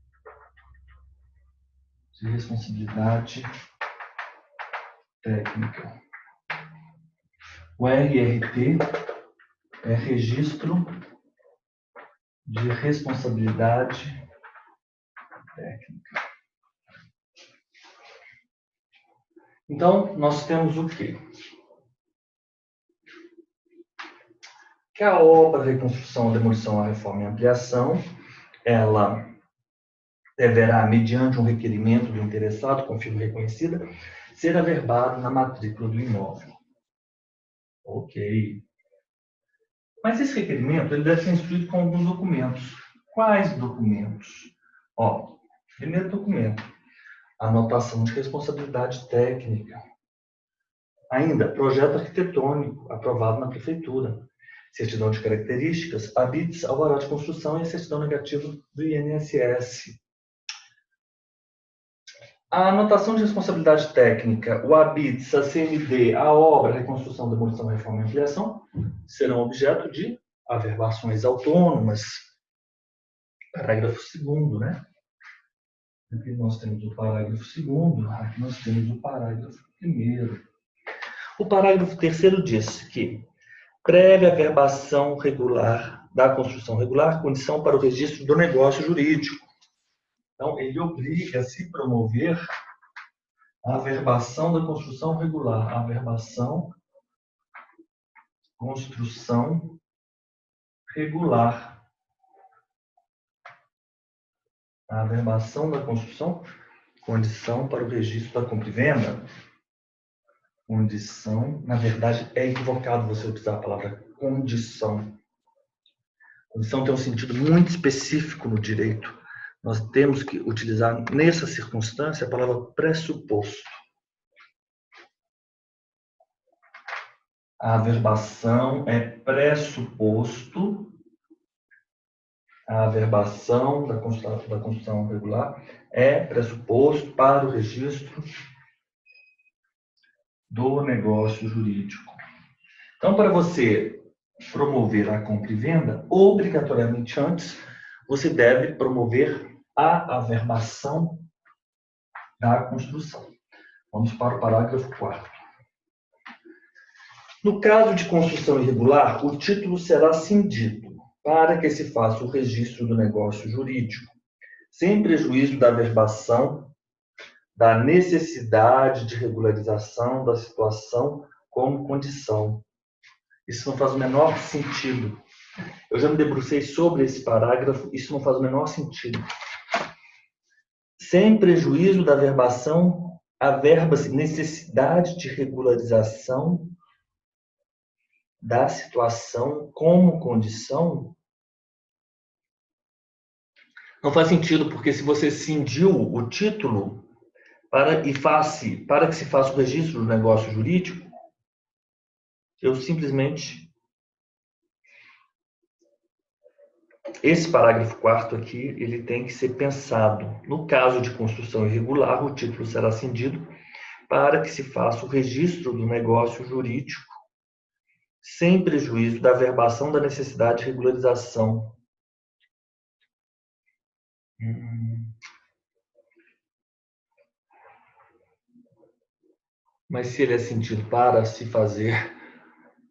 de responsabilidade técnica. O RRT é registro de responsabilidade técnica. Então, nós temos o quê? Que a obra, reconstrução, demolição, a reforma e ampliação, ela deverá, mediante um requerimento do interessado, com firma reconhecida, ser averbado na matrícula do imóvel. Ok. Mas esse requerimento ele deve ser instruído com alguns documentos. Quais documentos? Primeiro documento, anotação de responsabilidade técnica. Ainda, projeto arquitetônico aprovado na prefeitura. Certidão de características, ABITS, alvará de construção e certidão negativa do INSS. A anotação de responsabilidade técnica, o ABITS, a CND, a obra, reconstrução, demolição, reforma e ampliação serão objeto de averbações autônomas. Parágrafo 2º, né? Aqui nós temos o parágrafo 2º, aqui nós temos o parágrafo 1º. O parágrafo 3º diz que prévia averbação regular da construção regular, condição para o registro do negócio jurídico. Então, ele obriga a se promover a averbação da construção regular. A averbação, construção regular. A averbação da construção, condição para o registro da compra e venda. Condição, na verdade, é equivocado você utilizar a palavra condição. Condição tem um sentido muito específico no direito. Nós temos que utilizar, nessa circunstância, a palavra pressuposto. A averbação é pressuposto. A averbação da construção regular é pressuposto para o registro do negócio jurídico. Então, para você promover a compra e venda, obrigatoriamente antes, você deve promover a averbação da construção. Vamos para o parágrafo 4º. No caso de construção irregular, o título será cindido para que se faça o registro do negócio jurídico. sem prejuízo da averbação, da necessidade de regularização da situação como condição. Isso não faz o menor sentido. Eu já me debrucei sobre esse parágrafo, isso não faz o menor sentido. Sem prejuízo da averbação, averba-se necessidade de regularização da situação como condição. Não faz sentido, porque se você cindiu o título para que se faça o registro do negócio jurídico, eu simplesmente... Esse parágrafo 4º aqui, ele tem que ser pensado. No caso de construção irregular, o título será cindido para que se faça o registro do negócio jurídico, sem prejuízo da averbação da necessidade de regularização. Mas se ele é cindido para se fazer,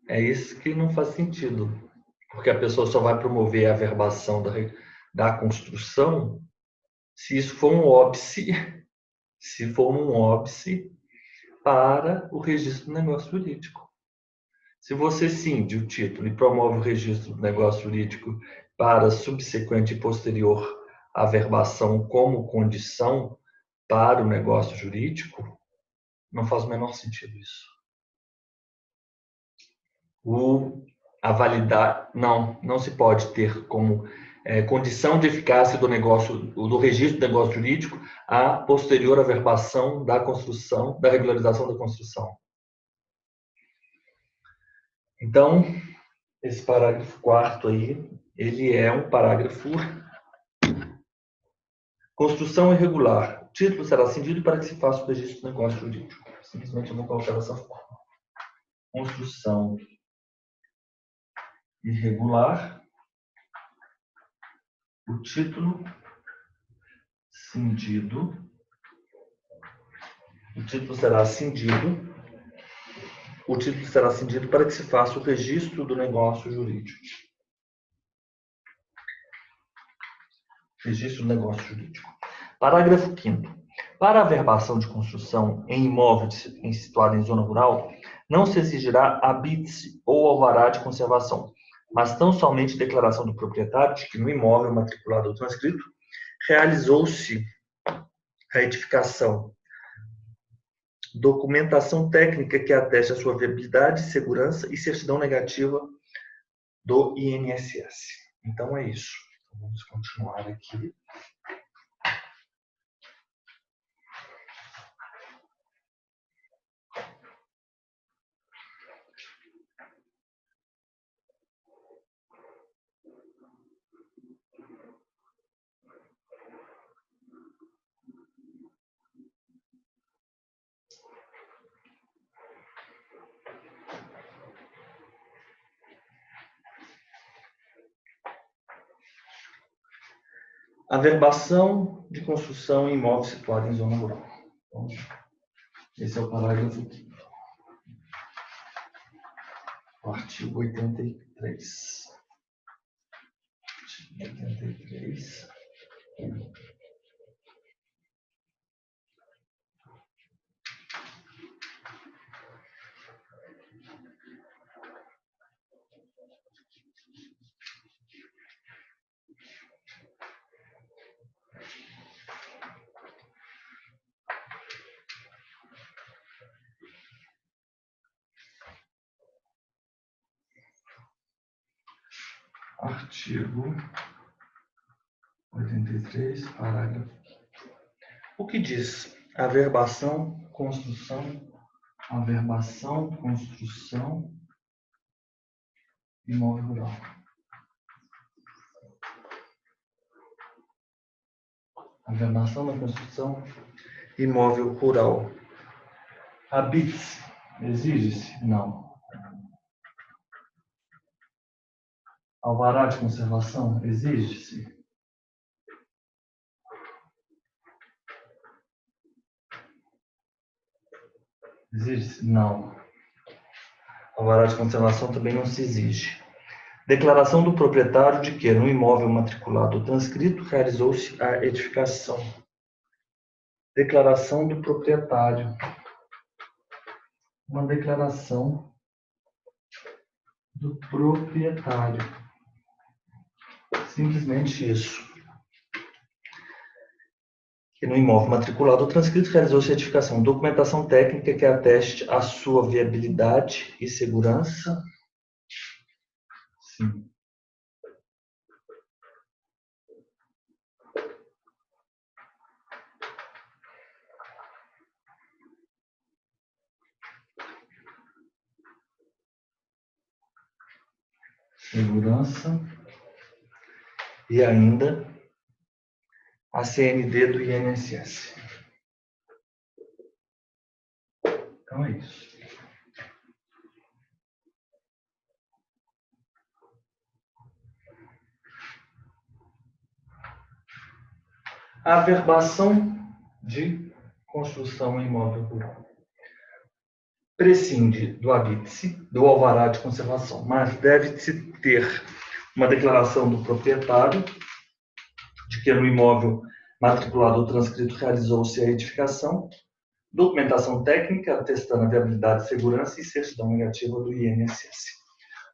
é isso que não faz sentido. Porque a pessoa só vai promover a averbação da construção se isso for um óbice, se for um óbice para o registro do negócio jurídico. Se você cinde o título e promove o registro do negócio jurídico para subsequente e posterior averbação como condição para o negócio jurídico, não faz o menor sentido isso. A validade não se pode ter como condição de eficácia do negócio, do registro do negócio jurídico, a posterior averbação da construção, da regularização da construção. Então, esse parágrafo 4º aí, ele é um parágrafo construção irregular. O título será cindido para que se faça o registro do negócio jurídico. Simplesmente eu vou colocar dessa forma. Construção irregular. O título cindido. O título será cindido. O título será cindido para que se faça o registro do negócio jurídico. Registro do negócio jurídico. Parágrafo 5º. Para a averbação de construção em imóvel situado em zona rural, não se exigirá habite ou alvará de conservação, mas tão somente declaração do proprietário de que no imóvel matriculado ou transcrito realizou-se a edificação, documentação técnica que ateste a sua viabilidade, segurança e certidão negativa do INSS. Então é isso. Vamos continuar aqui. Averbação de construção em imóvel situado em zona rural. Então, esse é o parágrafo 5º. O artigo 83. Artigo 83. Artigo 83, parágrafo. O que diz? Averbação, construção, imóvel rural. Averbação da construção, imóvel rural. Habite, exige-se? Não. Alvará de conservação, exige-se? Exige-se? Não. Alvará de conservação também não se exige. Declaração do proprietário de que, no imóvel matriculado ou transcrito, realizou-se a edificação. Declaração do proprietário. Uma declaração do proprietário. Simplesmente isso. Que no imóvel matriculado ou transcrito realizou-se a edificação. Documentação técnica que ateste a sua viabilidade e segurança. Sim. Segurança. E ainda a CND do INSS. Então é isso. A averbação de construção em imóvel rural prescinde do habite-se, do alvará de conservação, mas deve-se ter uma declaração do proprietário de que no imóvel matriculado ou transcrito realizou-se a edificação, documentação técnica atestando a viabilidade e segurança e certidão negativa do INSS.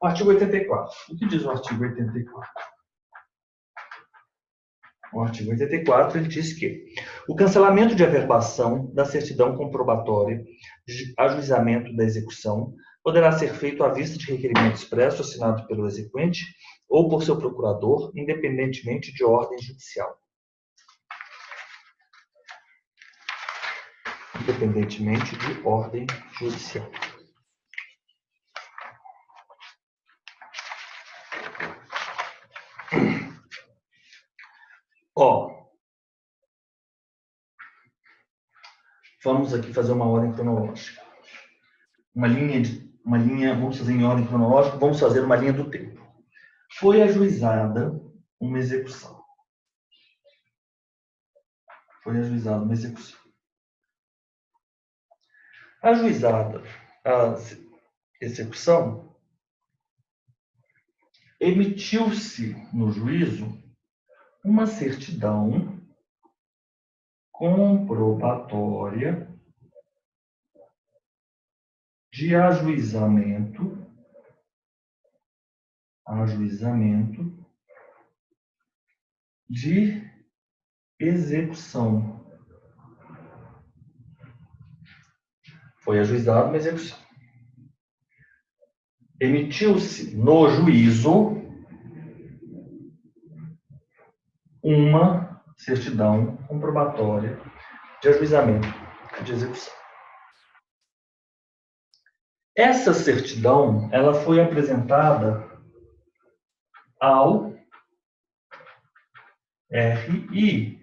O artigo 84. O que diz o artigo 84? O artigo 84 ele diz que o cancelamento de averbação da certidão comprobatória de ajuizamento da execução poderá ser feito à vista de requerimento expresso assinado pelo exequente ou por seu procurador, independentemente de ordem judicial. Independentemente de ordem judicial. Vamos aqui fazer uma ordem cronológica. Uma linha, vamos fazer em ordem cronológica, vamos fazer uma linha do tempo. Foi ajuizada uma execução. Ajuizada a execução, emitiu-se no juízo uma certidão comprobatória de ajuizamento de execução. Foi ajuizada uma execução. Emitiu-se no juízo uma certidão comprobatória de ajuizamento de execução. Essa certidão, ela foi apresentada ao RI.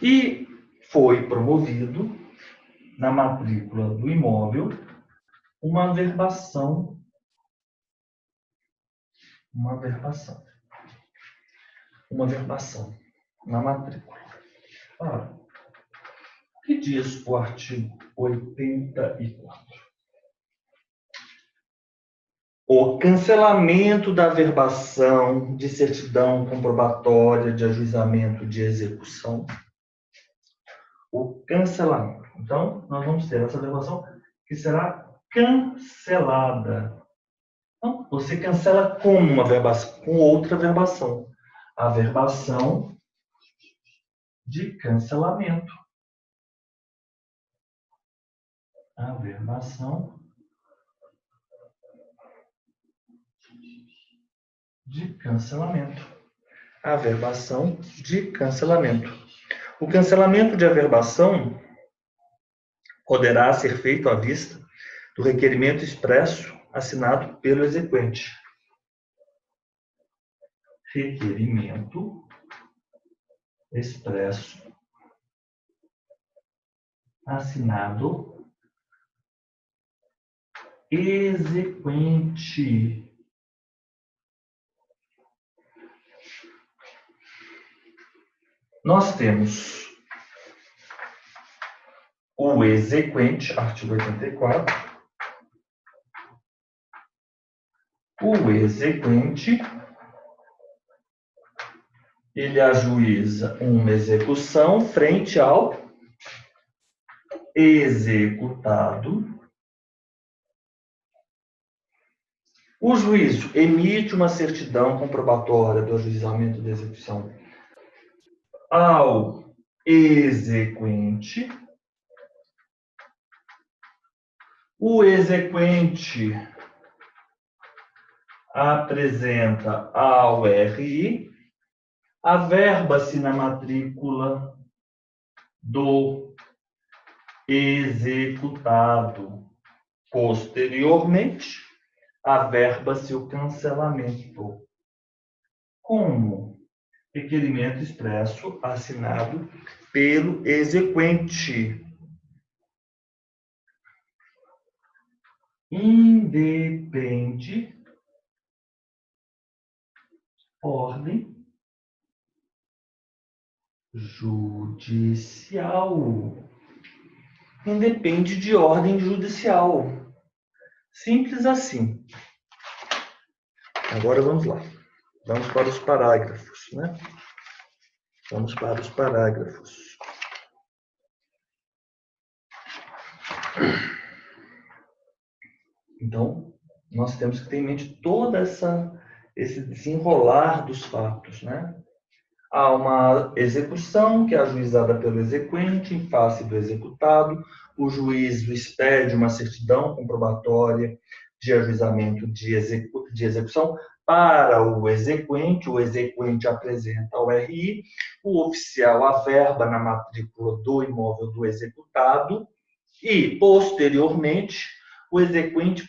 E foi promovido na matrícula do imóvel uma averbação na matrícula. Ora, o que diz o artigo 84? O cancelamento da averbação de certidão comprobatória de ajuizamento de execução. O cancelamento. Então, nós vamos ter essa averbação que será cancelada. Então, você cancela com uma averbação, com outra averbação. A averbação de cancelamento. Averbação de cancelamento. Averbação de cancelamento. O cancelamento de averbação poderá ser feito à vista do requerimento expresso assinado pelo exequente. Requerimento expresso assinado exequente. Nós temos o exequente, artigo 84, o exequente, ele ajuiza uma execução frente ao executado. O juízo emite uma certidão comprobatória do ajuizamento da execução ao exequente. O exequente apresenta ao RI, averba-se na matrícula do executado. Posteriormente, averba-se o cancelamento como requerimento expresso assinado pelo exequente. Independe ordem judicial. Independe de ordem judicial. Simples assim. Agora vamos lá. Vamos para os parágrafos, né? Vamos para os parágrafos. Então, nós temos que ter em mente todo esse desenrolar dos fatos, né? Há uma execução que é ajuizada pelo exequente em face do executado. O juízo expede uma certidão comprobatória de ajuizamento de execução para o exequente apresenta ao RI, o oficial averba na matrícula do imóvel do executado e, posteriormente, o exequente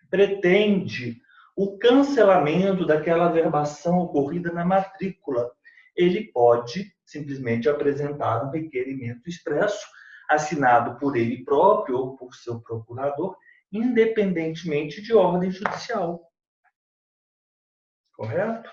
pretende o cancelamento daquela averbação ocorrida na matrícula. Ele pode simplesmente apresentar um requerimento expresso, assinado por ele próprio ou por seu procurador, independentemente de ordem judicial. Correto?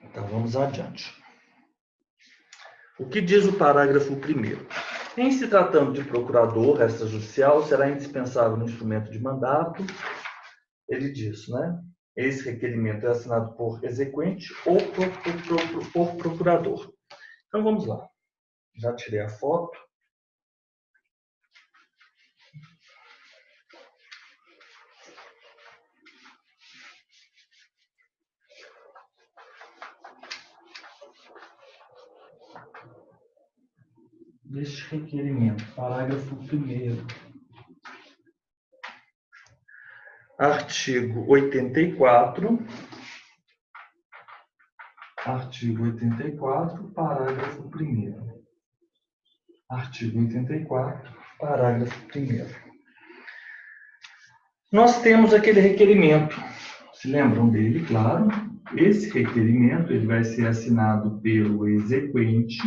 Então, vamos adiante. O que diz o parágrafo 1º? Em se tratando de procurador extrajudicial, será indispensável no instrumento de mandato. Ele diz, né? Esse requerimento é assinado por exequente ou por procurador. Então, vamos lá. Já tirei a foto. Deste requerimento, parágrafo 1º. Artigo 84. Artigo 84, parágrafo 1º. Artigo 84, parágrafo 1º. Nós temos aquele requerimento. Se lembram dele, claro? Esse requerimento ele vai ser assinado pelo exequente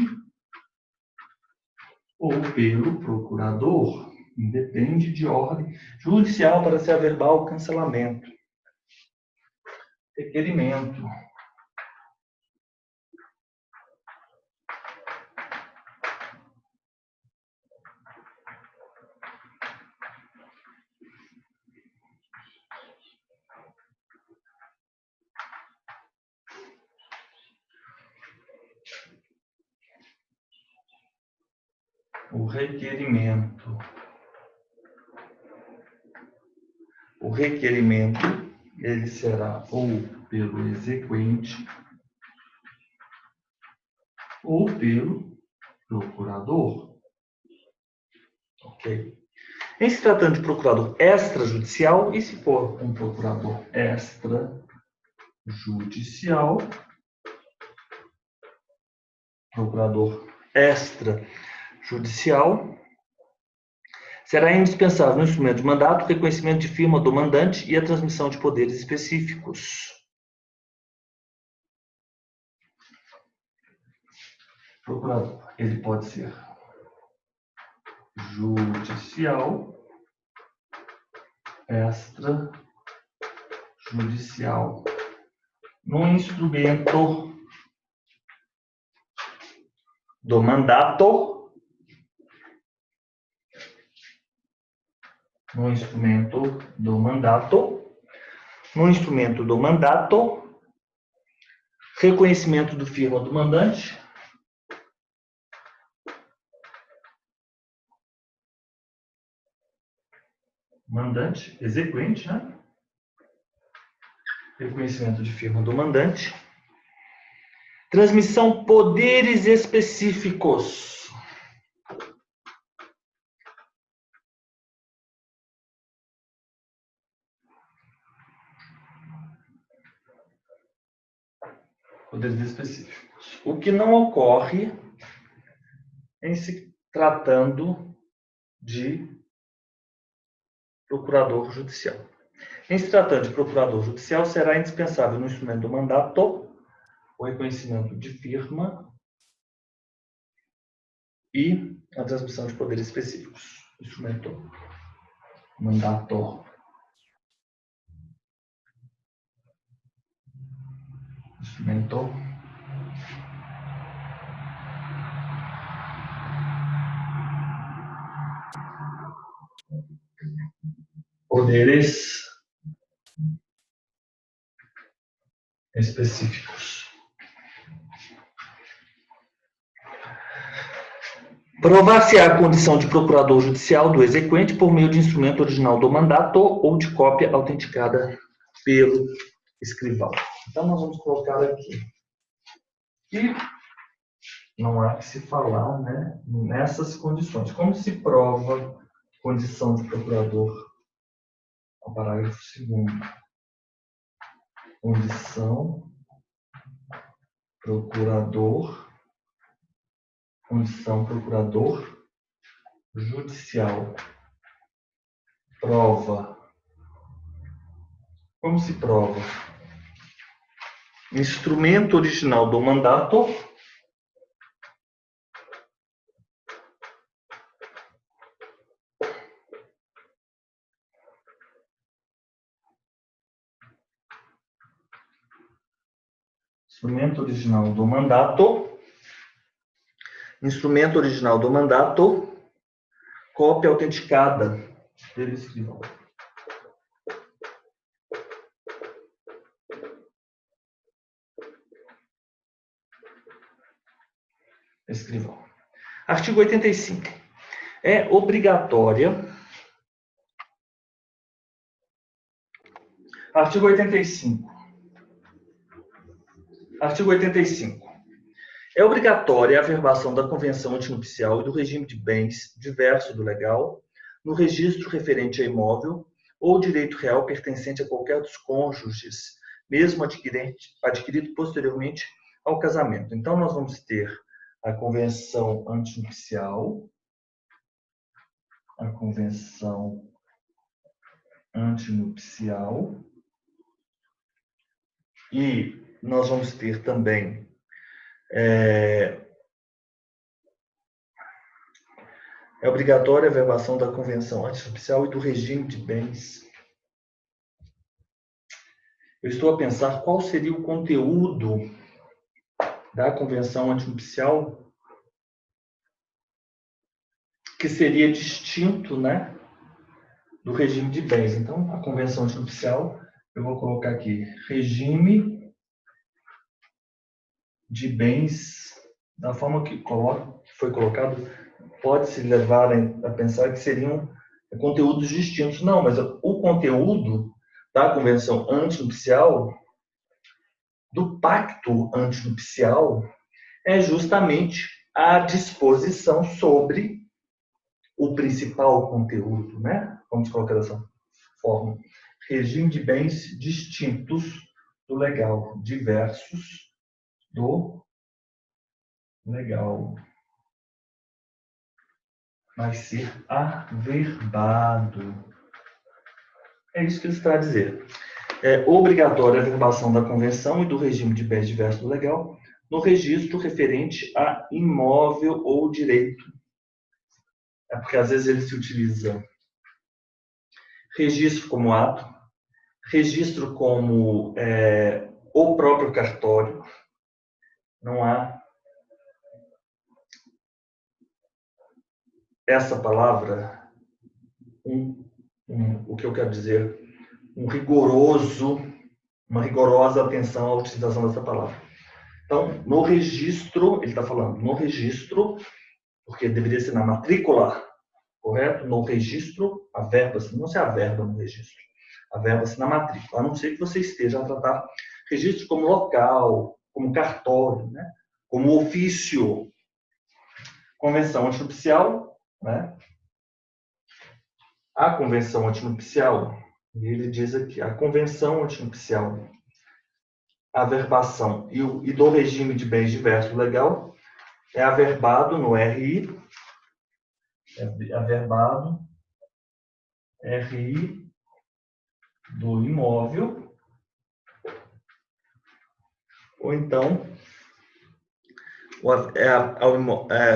ou pelo procurador. Independe de ordem judicial para se averbar o cancelamento. Requerimento. O requerimento. O requerimento, ele será ou pelo exequente ou pelo procurador. Ok? Em se tratando de procurador extrajudicial, e se for um procurador extrajudicial, será indispensável no instrumento de mandato o reconhecimento de firma do mandante e a transmissão de poderes específicos. procurador. Ele pode ser judicial, extrajudicial. No instrumento do mandato, no instrumento do mandato, reconhecimento do firma do mandante, exequente, né? Reconhecimento de firma do mandante. Transmissão poderes específicos. Poderes específicos. O que não ocorre em se tratando de procurador judicial. Em se tratando de procurador judicial, será indispensável no instrumento do mandato o reconhecimento de firma e a transmissão de poderes específicos. Instrumento mandato. Instrumento poderes específicos. Provar-se-á a condição de procurador judicial do exequente por meio de instrumento original do mandato ou de cópia autenticada pelo escrivão. Então, nós vamos colocar aqui. E não há que se falar, né, nessas condições. Como se prova condição de procurador? O parágrafo 2º. Condição procurador judicial. Prova. Como se prova? Instrumento original do mandato. Instrumento original do mandato. Instrumento original do mandato. Cópia autenticada pelo escrivão. Escrivão. Artigo 85. É obrigatória. Artigo 85. Artigo 85. É obrigatória a averbação da convenção antinupcial e do regime de bens diverso do legal no registro referente a imóvel ou direito real pertencente a qualquer dos cônjuges, mesmo adquirido posteriormente ao casamento. Então, nós vamos ter a convenção antinupcial, e nós vamos ter também é obrigatória a averbação da convenção antinupcial e do regime de bens. Eu estou a pensar qual seria o conteúdo da convenção antinupcial que seria distinto, né, do regime de bens. Então, a convenção antinupcial, eu vou colocar aqui, regime de bens, da forma que foi colocado, pode-se levar a pensar que seriam conteúdos distintos. Não, mas o conteúdo da convenção antinupcial, do pacto antinupcial, é justamente a disposição sobre o principal conteúdo, né? Vamos colocar dessa forma. Regime de bens distintos do legal, diversos do legal. Vai ser averbado. É isso que ele está a dizer. É obrigatória a averbação da convenção e do regime de bens diversos do legal no registro referente a imóvel ou direito. É porque às vezes ele se utiliza registro como ato, registro como o próprio cartório. Não há essa palavra, o que eu quero dizer, uma rigorosa atenção à utilização dessa palavra. Então, no registro, ele está falando no registro, porque deveria ser na matrícula, correto? No registro, a verba, não se a verba no registro, a verba-se na matrícula, a não ser que você esteja a tratar registro como local, como cartório, né? Como ofício. Convenção antinupcial, né? A convenção antinupcial, ele diz aqui, a convenção antinupcial, a averbação e do regime de bens diversos legal é averbado no RI, é averbado RI do imóvel, ou então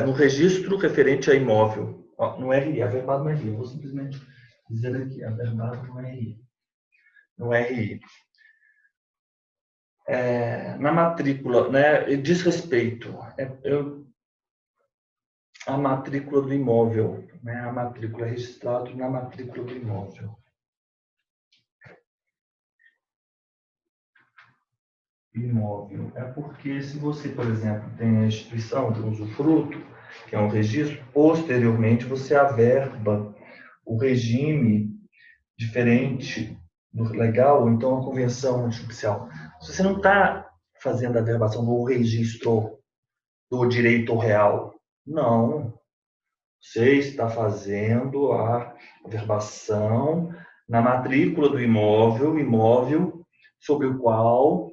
no registro referente a imóvel, no RI, averbado no RI. Eu vou simplesmente dizer aqui, averbado no RI. No RI. Na matrícula, né, diz respeito à matrícula do imóvel, né, a matrícula registrada na matrícula do imóvel. Imóvel. É porque se você, por exemplo, tem a instituição de usufruto, que é um registro, posteriormente você averba o regime diferente do legal, ou então a convenção antinupcial. Se você não está fazendo a averbação no registro do direito real, não. Você está fazendo a averbação na matrícula do imóvel, imóvel sobre o qual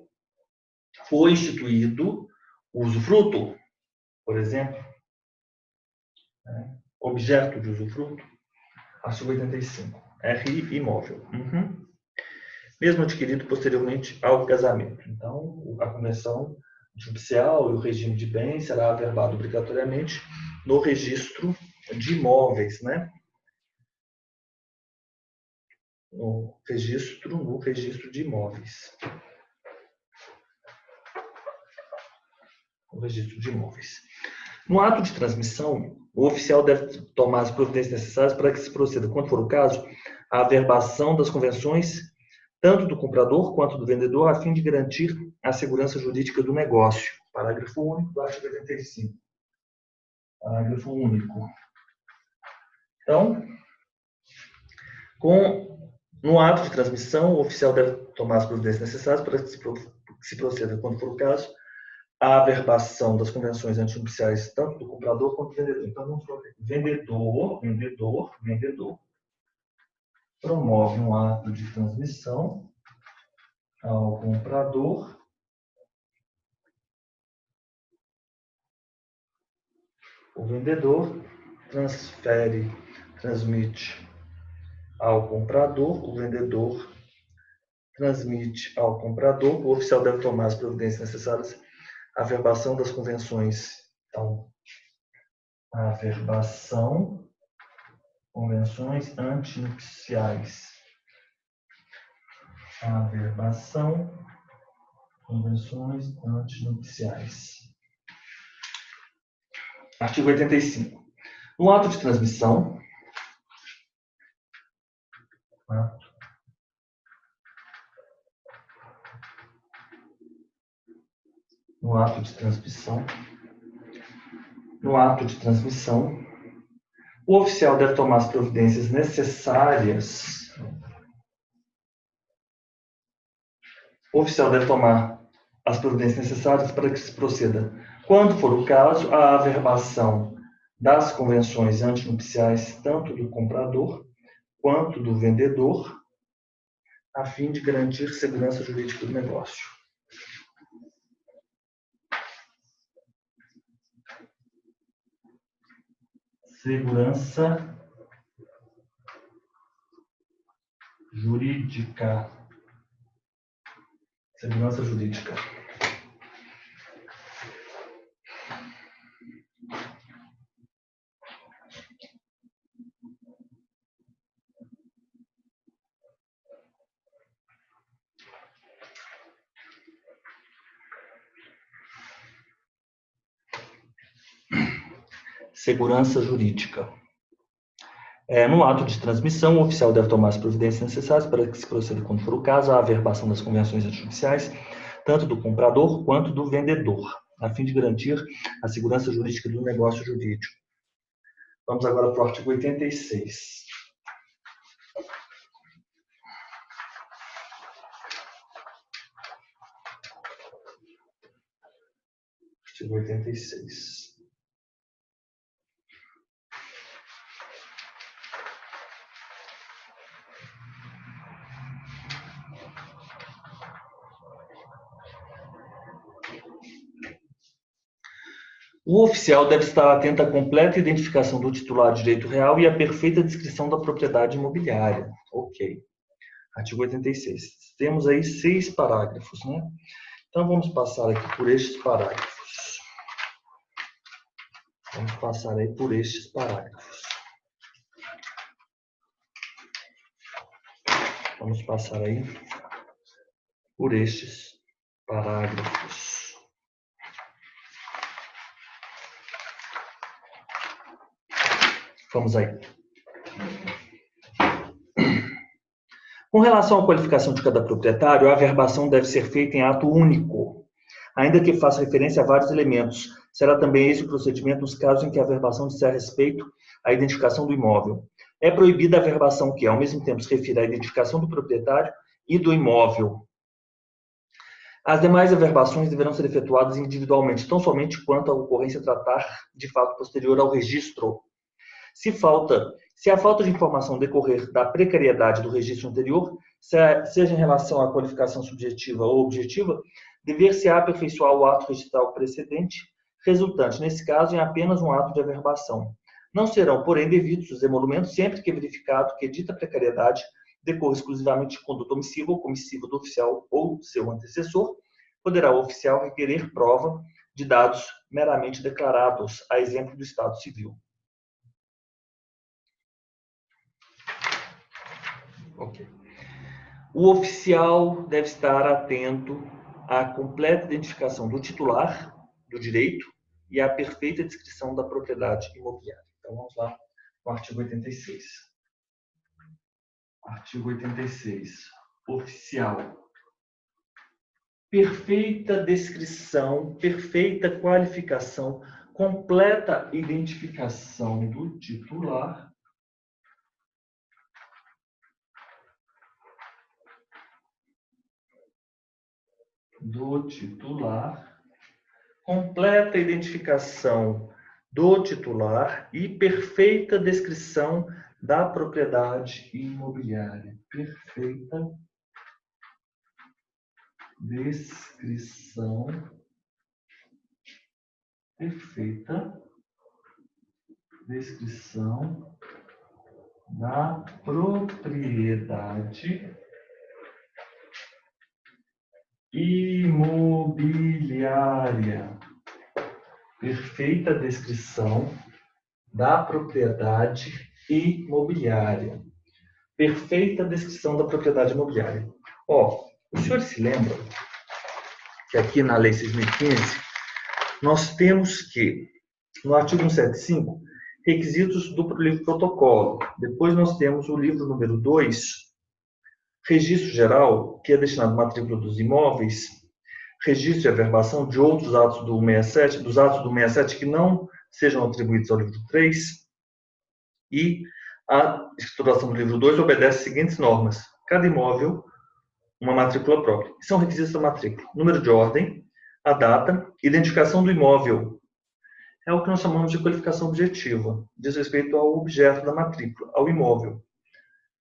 foi instituído o usufruto, por exemplo, né? Objeto de usufruto, artigo 85, RI imóvel. Mesmo adquirido posteriormente ao casamento. Então, a convenção judicial e o regime de bens será averbado obrigatoriamente no registro de imóveis, né? No registro de imóveis. No registro de imóveis. No ato de transmissão, o oficial deve tomar as providências necessárias para que se proceda, quando for o caso, a averbação das convenções, tanto do comprador quanto do vendedor, a fim de garantir a segurança jurídica do negócio. Parágrafo único do artigo 85. Parágrafo único. Então, no ato de transmissão, o oficial deve tomar as providências necessárias para que se proceda, quando for o caso, a averbação das convenções antinupciais, tanto do comprador quanto do vendedor. Então, vamos ver. Vendedor promove um ato de transmissão ao comprador o vendedor transmite ao comprador, o vendedor transmite ao comprador, o oficial deve tomar as providências necessárias à averbação das convenções. Então, a averbação, convenções antinupciais. A averbação, convenções antinupciais. Artigo 85. No ato de transmissão, no ato de transmissão, o oficial deve tomar as providências necessárias. O oficial deve tomar as providências necessárias para que se proceda, quando for o caso, a averbação das convenções antinupciais, tanto do comprador quanto do vendedor, a fim de garantir segurança jurídica do negócio. Segurança jurídica. Segurança jurídica. Segurança jurídica. No ato de transmissão, o oficial deve tomar as providências necessárias para que se proceda, quando for o caso, à averbação das convenções judiciais, tanto do comprador quanto do vendedor, a fim de garantir a segurança jurídica do negócio jurídico. Vamos agora para o artigo 86. Artigo 86. O oficial deve estar atento à completa identificação do titular de direito real e à perfeita descrição da propriedade imobiliária. Ok. Artigo 86. Temos aí 6 parágrafos, né? Então, vamos passar aqui por estes parágrafos. Vamos passar aí por estes parágrafos. Vamos passar aí por estes parágrafos. Vamos aí. Com relação à qualificação de cada proprietário, a averbação deve ser feita em ato único, ainda que faça referência a vários elementos. Será também esse o procedimento nos casos em que a averbação disser respeito à identificação do imóvel. É proibida a averbação que, ao mesmo tempo, se refira à identificação do proprietário e do imóvel. As demais averbações deverão ser efetuadas individualmente, tão somente quanto a ocorrência tratar de fato posterior ao registro. Se a falta de informação decorrer da precariedade do registro anterior, seja em relação à qualificação subjetiva ou objetiva, dever-se-á aperfeiçoar o ato registral precedente, resultante, nesse caso, em apenas um ato de averbação. Não serão, porém, devidos os emolumentos sempre que verificado que dita precariedade decorre exclusivamente de conduta omissiva ou comissiva do oficial ou seu antecessor, poderá o oficial requerer prova de dados meramente declarados, a exemplo do Estado Civil. Okay. O oficial deve estar atento à completa identificação do titular do direito e à perfeita descrição da propriedade imobiliária. Então, vamos lá no artigo 86. Artigo 86. Oficial. Perfeita descrição, perfeita qualificação, completa identificação do titular completa identificação do titular e perfeita descrição da propriedade imobiliária. Perfeita descrição da propriedade imobiliária. Perfeita descrição da propriedade imobiliária. Perfeita descrição da propriedade imobiliária. Os senhores se lembram que aqui na Lei 6.015 nós temos que, no artigo 175, requisitos do livro protocolo. Depois nós temos o livro número 2, registro geral, que é destinado à matrícula dos imóveis, registro e averbação de outros atos do 67, dos atos do 67 que não sejam atribuídos ao livro 3, e a escrituração do livro 2 obedece as seguintes normas. Cada imóvel, uma matrícula própria. São requisitos da matrícula: número de ordem, a data, identificação do imóvel. É o que nós chamamos de qualificação objetiva, diz respeito ao objeto da matrícula, ao imóvel.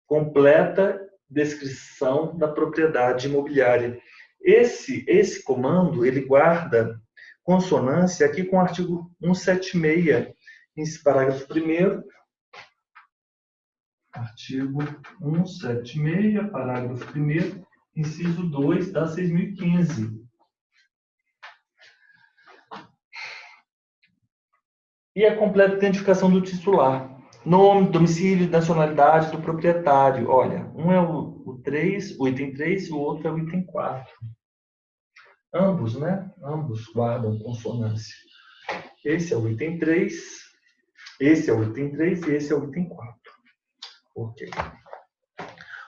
Completa descrição da propriedade imobiliária. Esse comando, ele guarda consonância aqui com o artigo 176, esse parágrafo 1º, artigo 176, parágrafo 1º, inciso 2 da 6.015. E a completa identificação do titular. Nome, domicílio, nacionalidade do proprietário. Olha, um é o 3, o item 3, e o outro é o item 4. Ambos, né? Ambos guardam consonância. Esse é o item 3, Esse é o item 3 e esse é o item 4. Ok.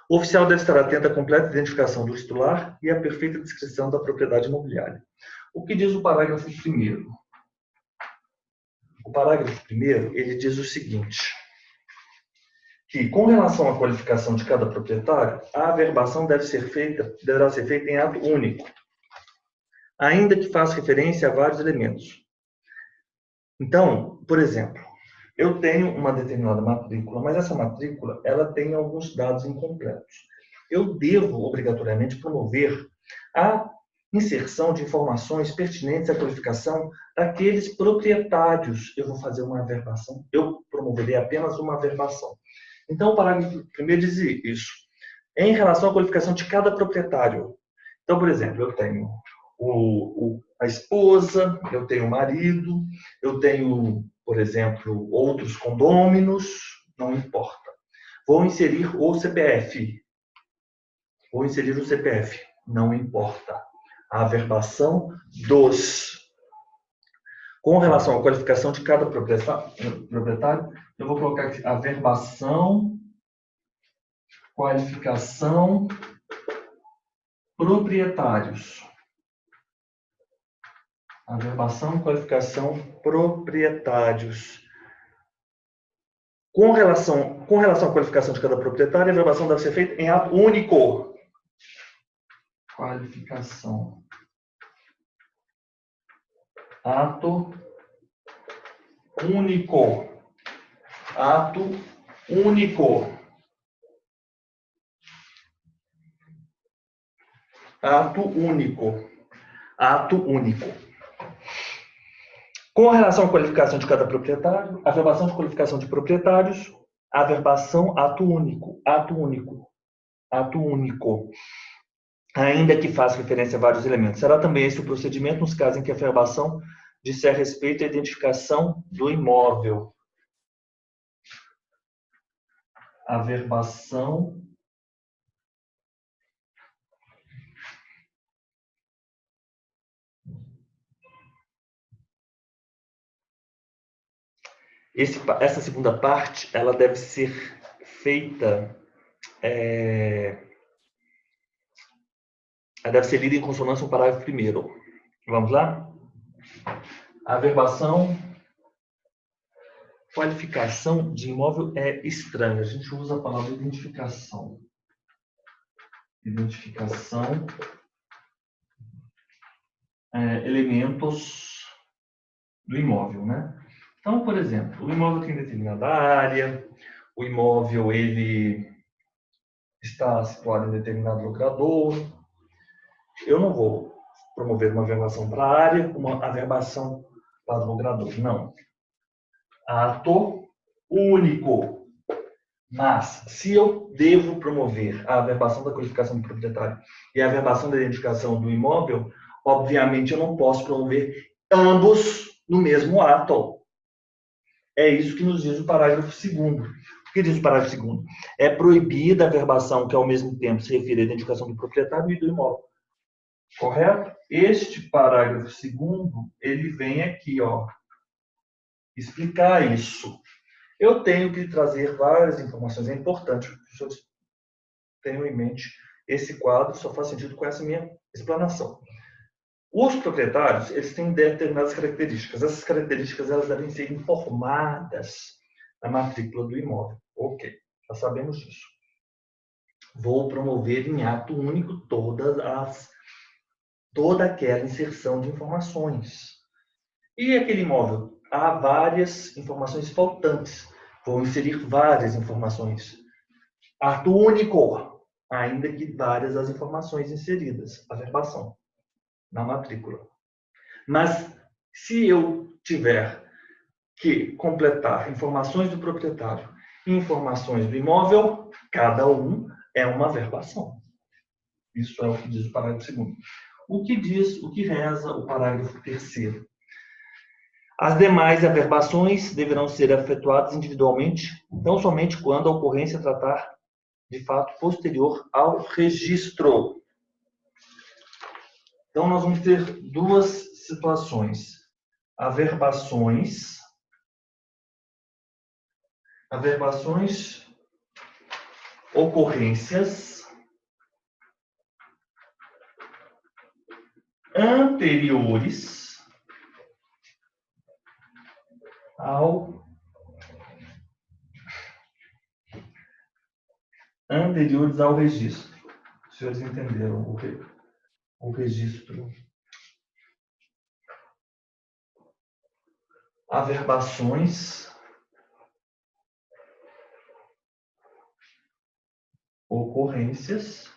O oficial deve estar atento à completa identificação do titular e à perfeita descrição da propriedade imobiliária. O que diz o parágrafo 1º? O parágrafo 1º, ele diz o seguinte, que, com relação à qualificação de cada proprietário, a averbação deverá ser feita em ato único, ainda que faça referência a vários elementos. Então, por exemplo, eu tenho uma determinada matrícula, mas essa matrícula ela tem alguns dados incompletos. Eu devo, obrigatoriamente, promover a inserção de informações pertinentes à qualificação daqueles proprietários. Eu vou fazer uma averbação, eu promoverei apenas uma averbação. Então, o parágrafo 1º diz isso. Em relação à qualificação de cada proprietário. Então, por exemplo, eu tenho a esposa, eu tenho o marido, eu tenho, por exemplo, outros condôminos, não importa. Vou inserir o CPF. Vou inserir o CPF, não importa. A averbação dos. Com relação à qualificação de cada proprietário, eu vou colocar aqui averbação, qualificação, proprietários. Averbação, qualificação, proprietários. Com relação à qualificação de cada proprietário, a averbação deve ser feita em ato único. Qualificação. Ato único. Ato único. Ato único. Ato único. Com relação à qualificação de cada proprietário, averbação de qualificação de proprietários, averbação, ato único. Ato único. Ato único. Ainda que faça referência a vários elementos. Será também esse o procedimento nos casos em que a averbação disser respeito à identificação do imóvel. Averbação essa segunda parte, ela deve ser feita, ela deve ser lida em consonância com o parágrafo 1º. Vamos lá? Averbação, qualificação de imóvel é estranho. A gente usa a palavra identificação. Identificação, elementos do imóvel, né? Então, por exemplo, o imóvel tem determinada área, o imóvel ele está situado em determinado locador. Eu não vou promover uma averbação para a área, uma averbação para o locador, não. Ato único. Mas, se eu devo promover a averbação da qualificação do proprietário e a averbação da identificação do imóvel, obviamente eu não posso promover ambos no mesmo ato. É isso que nos diz o parágrafo 2º. O que diz o parágrafo 2º? É proibida a averbação que ao mesmo tempo se refere à identificação do proprietário e do imóvel. Correto? Este parágrafo 2º, ele vem aqui, ó, explicar isso. Eu tenho que trazer várias informações. É importante que os senhores tenham em mente esse quadro, só faz sentido com essa minha explanação. Os proprietários, eles têm determinadas características. Essas características, elas devem ser informadas na matrícula do imóvel. Ok, já sabemos disso. Vou promover em ato único toda aquela inserção de informações. E aquele imóvel? Há várias informações faltantes. Vou inserir várias informações. Ato único, ainda que várias as informações inseridas. Averbação na matrícula. Mas, se eu tiver que completar informações do proprietário e informações do imóvel, cada um é uma averbação. Isso é o que diz o parágrafo 2º. O que reza o parágrafo 3º? As demais averbações deverão ser efetuadas individualmente, não somente quando a ocorrência tratar de fato posterior ao registro. Então, nós vamos ter duas situações. Averbações Averbações, ocorrências anteriores ao registro. Os senhores entenderam o registro. Averbações, ocorrências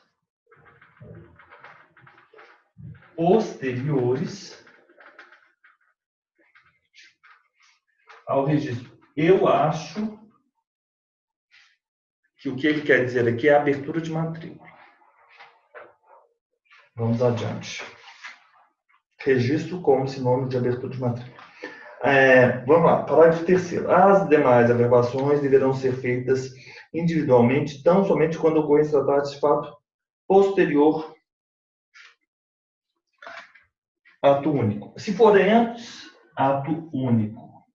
posteriores ao registro. Eu acho que o que ele quer dizer aqui é a abertura de matrícula. Vamos adiante. Registro como sinônimo de abertura de matrícula. Vamos lá, parágrafo 3º. As demais averbações deverão ser feitas individualmente, tão somente quando ocorrem tratados de fato posterior ato único. Se for antes, ato único.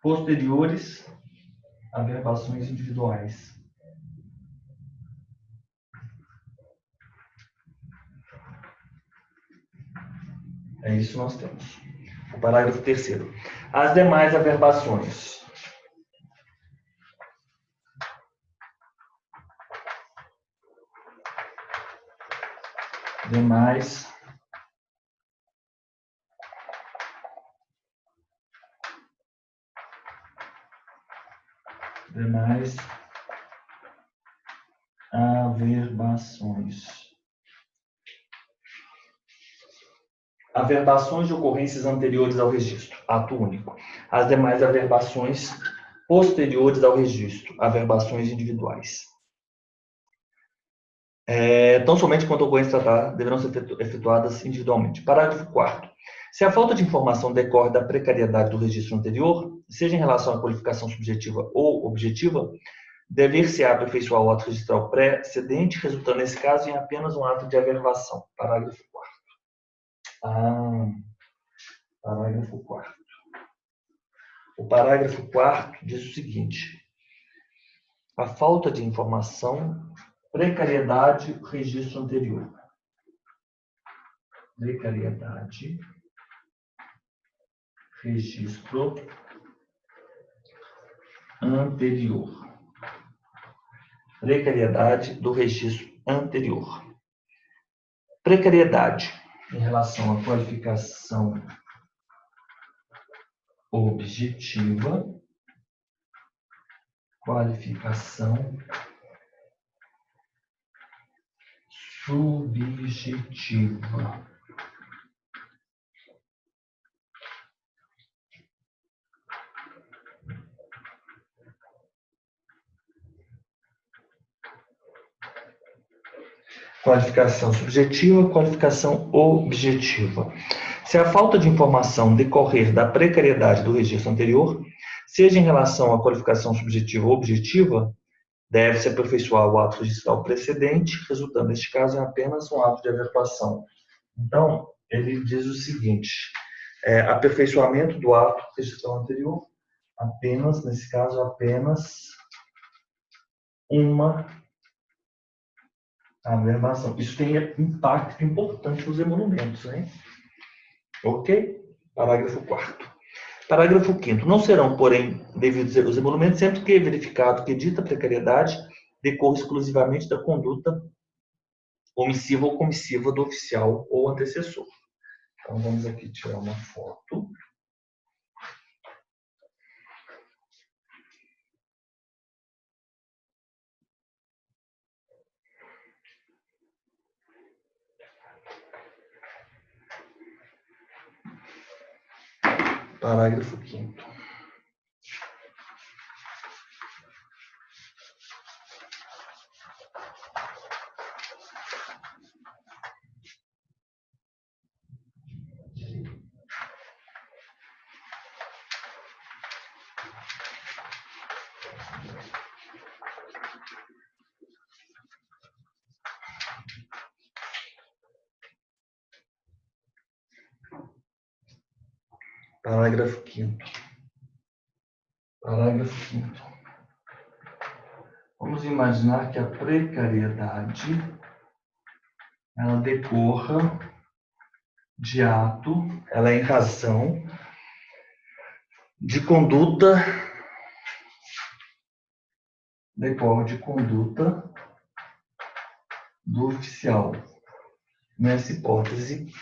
Posteriores, averbações individuais. É isso que nós temos. O parágrafo 3º. As demais averbações. Demais averbações. Averbações de ocorrências anteriores ao registro, ato único. As demais averbações posteriores ao registro, averbações individuais. Tão somente quanto ocorrência tratada, deverão ser efetuadas individualmente. Parágrafo 4º. Se a falta de informação decorre da precariedade do registro anterior, seja em relação à qualificação subjetiva ou objetiva, dever-se-á aperfeiçoar o ato registral precedente, resultando, nesse caso, em apenas um ato de averbação. Parágrafo 4º. Parágrafo 4º. O parágrafo 4º diz o seguinte: a falta de informação, precariedade, registro anterior. Precariedade, registro anterior. Precariedade do registro anterior. Precariedade em relação à qualificação objetiva, qualificação subjetiva. Qualificação subjetiva, qualificação objetiva. Se a falta de informação decorrer da precariedade do registro anterior, seja em relação à qualificação subjetiva ou objetiva, deve-se aperfeiçoar o ato registral precedente, resultando, neste caso, em apenas um ato de averbação. Então, ele diz o seguinte: aperfeiçoamento do ato registral anterior, apenas, nesse caso, apenas uma averbação. Isso tem impacto importante nos emolumentos, né? Ok? Parágrafo 4º. Parágrafo 5º. Não serão, porém, devidos os emolumentos sempre que é verificado que dita precariedade decorre exclusivamente da conduta omissiva ou comissiva do oficial ou antecessor. Então, vamos aqui tirar uma foto. Parágrafo 5º. Parágrafo 5º. Parágrafo 5º. Vamos imaginar que a precariedade ela decorra de ato, ela é em razão de conduta, decorre de conduta do oficial. Nessa hipótese,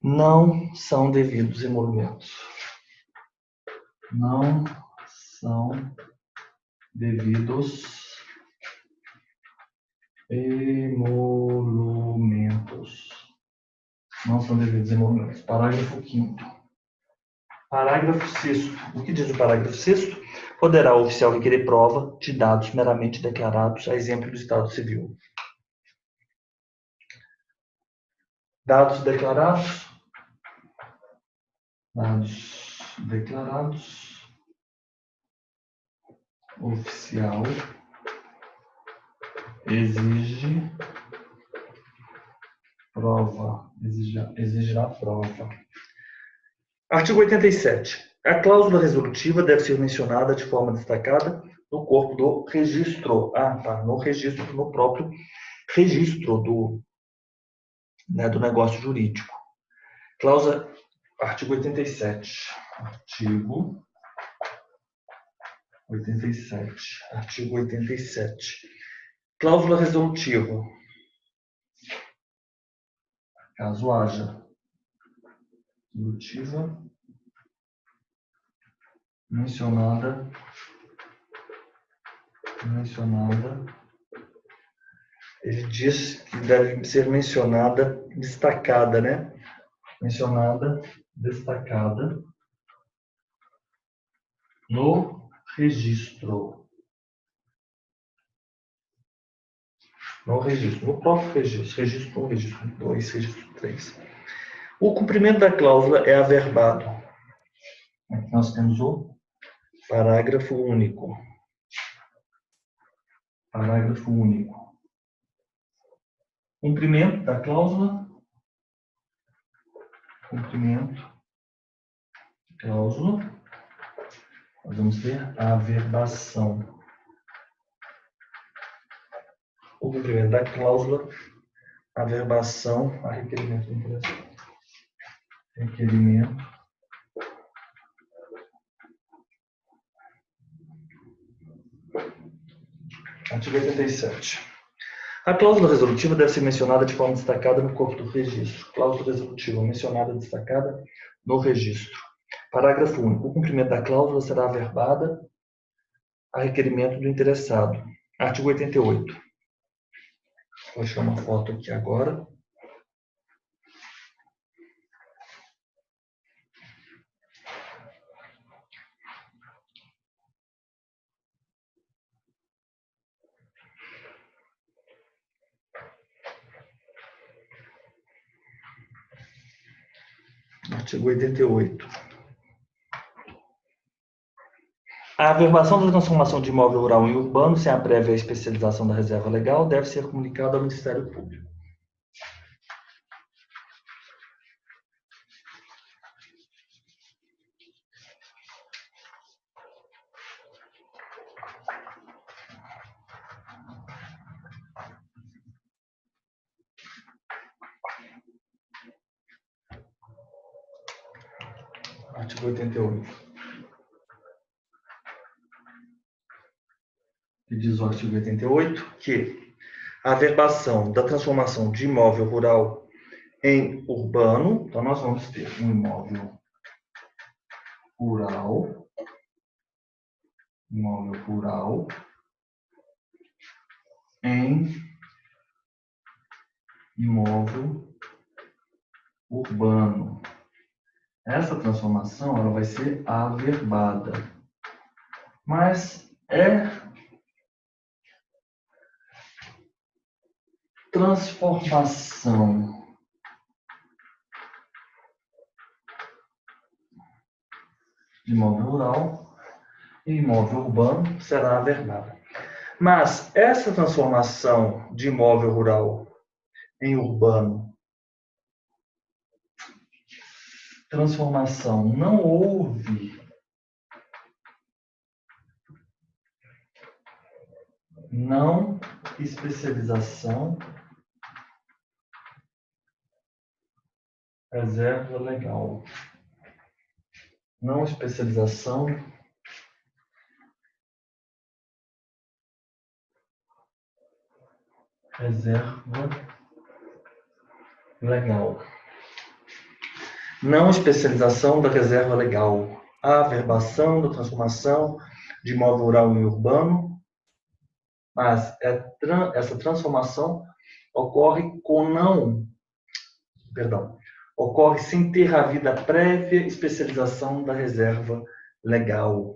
não são devidos emolumentos. Não são devidos emolumentos. Não são devidos emolumentos. Parágrafo 5º. Parágrafo 6º. O que diz o parágrafo 6º? Poderá o oficial requerer prova de dados meramente declarados, a exemplo do Estado Civil. Dados declarados. Dados declarados. Oficial exige prova. Exigirá prova. Artigo 87. A cláusula resolutiva deve ser mencionada de forma destacada no corpo do registro. No registro, no próprio registro do negócio jurídico. Cláusula, artigo 87. Artigo 87. Cláusula resolutiva. Caso haja resolutiva mencionada, ele diz que deve ser mencionada destacada, né? Mencionada destacada no registro. No próprio registro. Registro 1, registro 2, registro 3. O cumprimento da cláusula é averbado. Aqui nós temos o parágrafo único. Parágrafo único. Cumprimento da cláusula. Cumprimento da cláusula. Nós vamos ter a averbação. O cumprimento da cláusula, averbação, a requerimento do interessado. Requerimento. Artigo 87. A cláusula resolutiva deve ser mencionada de forma destacada no corpo do registro. Cláusula resolutiva mencionada destacada no registro. Parágrafo único. O cumprimento da cláusula será averbada a requerimento do interessado. Artigo 88. Vou tirar uma foto aqui agora. Artigo 88. A averbação da transformação de imóvel rural em urbano, sem a prévia especialização da reserva legal, deve ser comunicada ao Ministério Público. Artigo 88. Que diz o artigo 88 que a averbação da transformação de imóvel rural em urbano, então nós vamos ter um imóvel rural em imóvel urbano. Essa transformação ela vai ser averbada, mas é transformação de imóvel rural em imóvel urbano será averbada. Mas essa transformação de imóvel rural em urbano, transformação não houve não especialização, reserva legal. Não especialização, reserva legal. Não especialização da reserva legal. A averbação da transformação de imóvel rural em urbano, mas essa transformação ocorre ocorre sem ter havido a prévia especialização da reserva legal.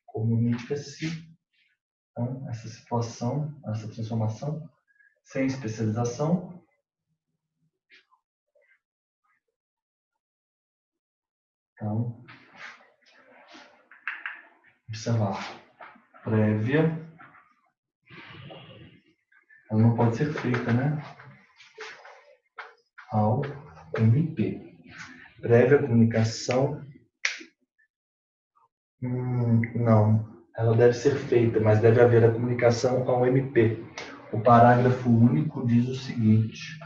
Comunica-se, então, essa situação, essa transformação, sem especialização. Então, observar. Prévia. Ela não pode ser feita, né? Ao MP. Prévia comunicação. Não. Ela deve ser feita, mas deve haver a comunicação ao MP. O parágrafo único diz o seguinte.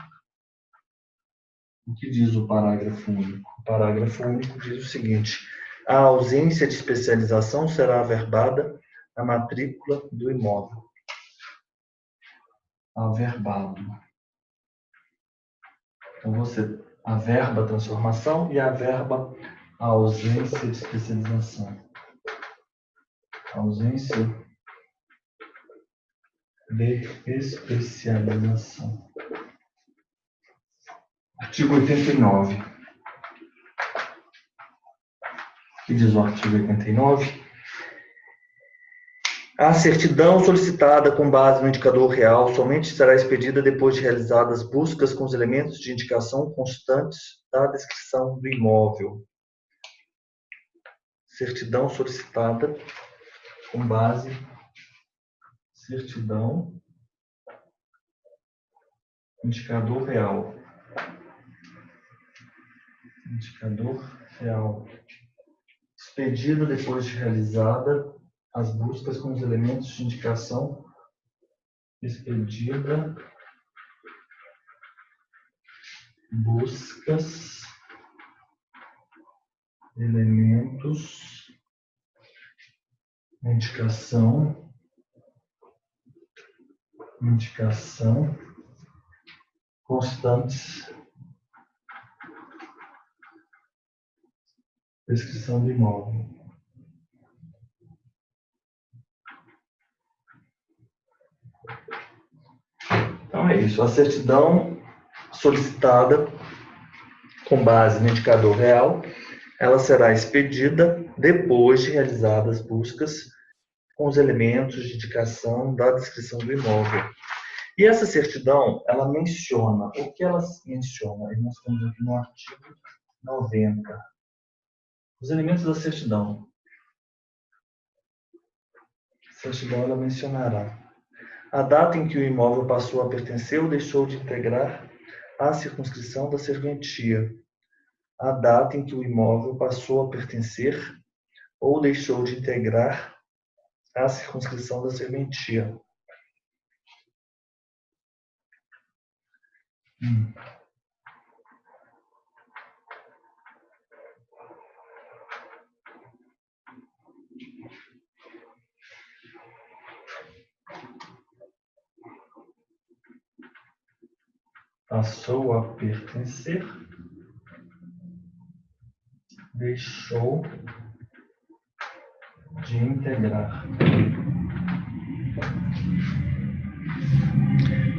O que diz o parágrafo único? O parágrafo único diz o seguinte: a ausência de especialização será averbada na matrícula do imóvel. Averbado. Então, você averba a transformação e averba a ausência de especialização. Ausência de especialização. Artigo 89. O que diz o artigo 89? A certidão solicitada com base no indicador real somente será expedida depois de realizadas buscas com os elementos de indicação constantes da descrição do imóvel. Certidão solicitada com base certidão indicador real. Indicador real. Expedida depois de realizada as buscas com os elementos de indicação. Expedida buscas elementos indicação constantes descrição do imóvel. Então é isso, a certidão solicitada com base no indicador real, ela será expedida depois de realizadas buscas com os elementos de indicação da descrição do imóvel. E essa certidão, ela menciona, o que ela menciona? Nós estamos aqui no artigo 90. Os elementos da certidão. A certidão, ela mencionará a data em que o imóvel passou a pertencer ou deixou de integrar a circunscrição da serventia. A data em que o imóvel passou a pertencer ou deixou de integrar a circunscrição da serventia. Passou a pertencer, deixou de integrar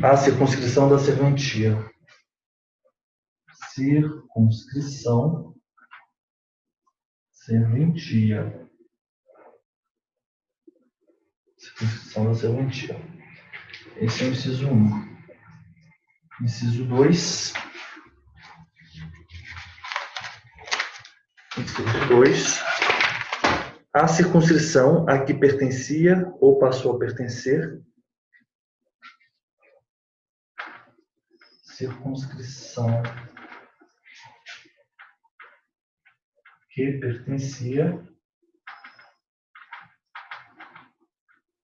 a circunscrição da serventia. Circunscrição serventia. Circunscrição da serventia. Esse é o inciso 1. Inciso 2. Inciso 2. A circunscrição a que pertencia ou passou a pertencer. Circunscrição que pertencia,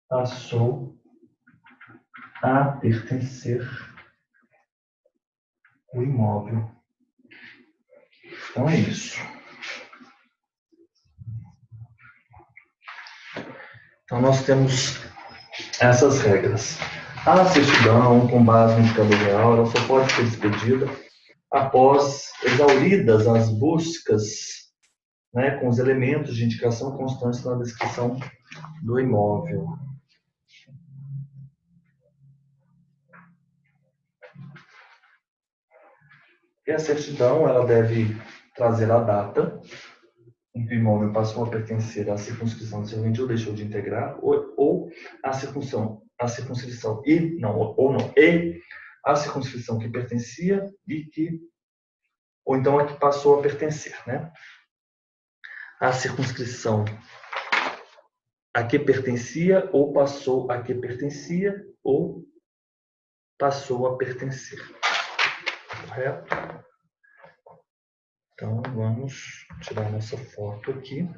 passou a pertencer o imóvel. Então é isso. Então nós temos essas regras. A certidão, com base no indicador real, ela só pode ser expedida após exauridas as buscas, né, com os elementos de indicação constantes na descrição do imóvel. E a certidão, ela deve trazer a data em que o imóvel passou a pertencer à circunscrição de servente ou deixou de integrar, ou a circunscrição e a circunscrição que pertencia e que, ou então a que passou a pertencer, né? A circunscrição a que pertencia ou passou a que pertencia ou passou a pertencer. Correto? Então, vamos tirar nossa foto aqui.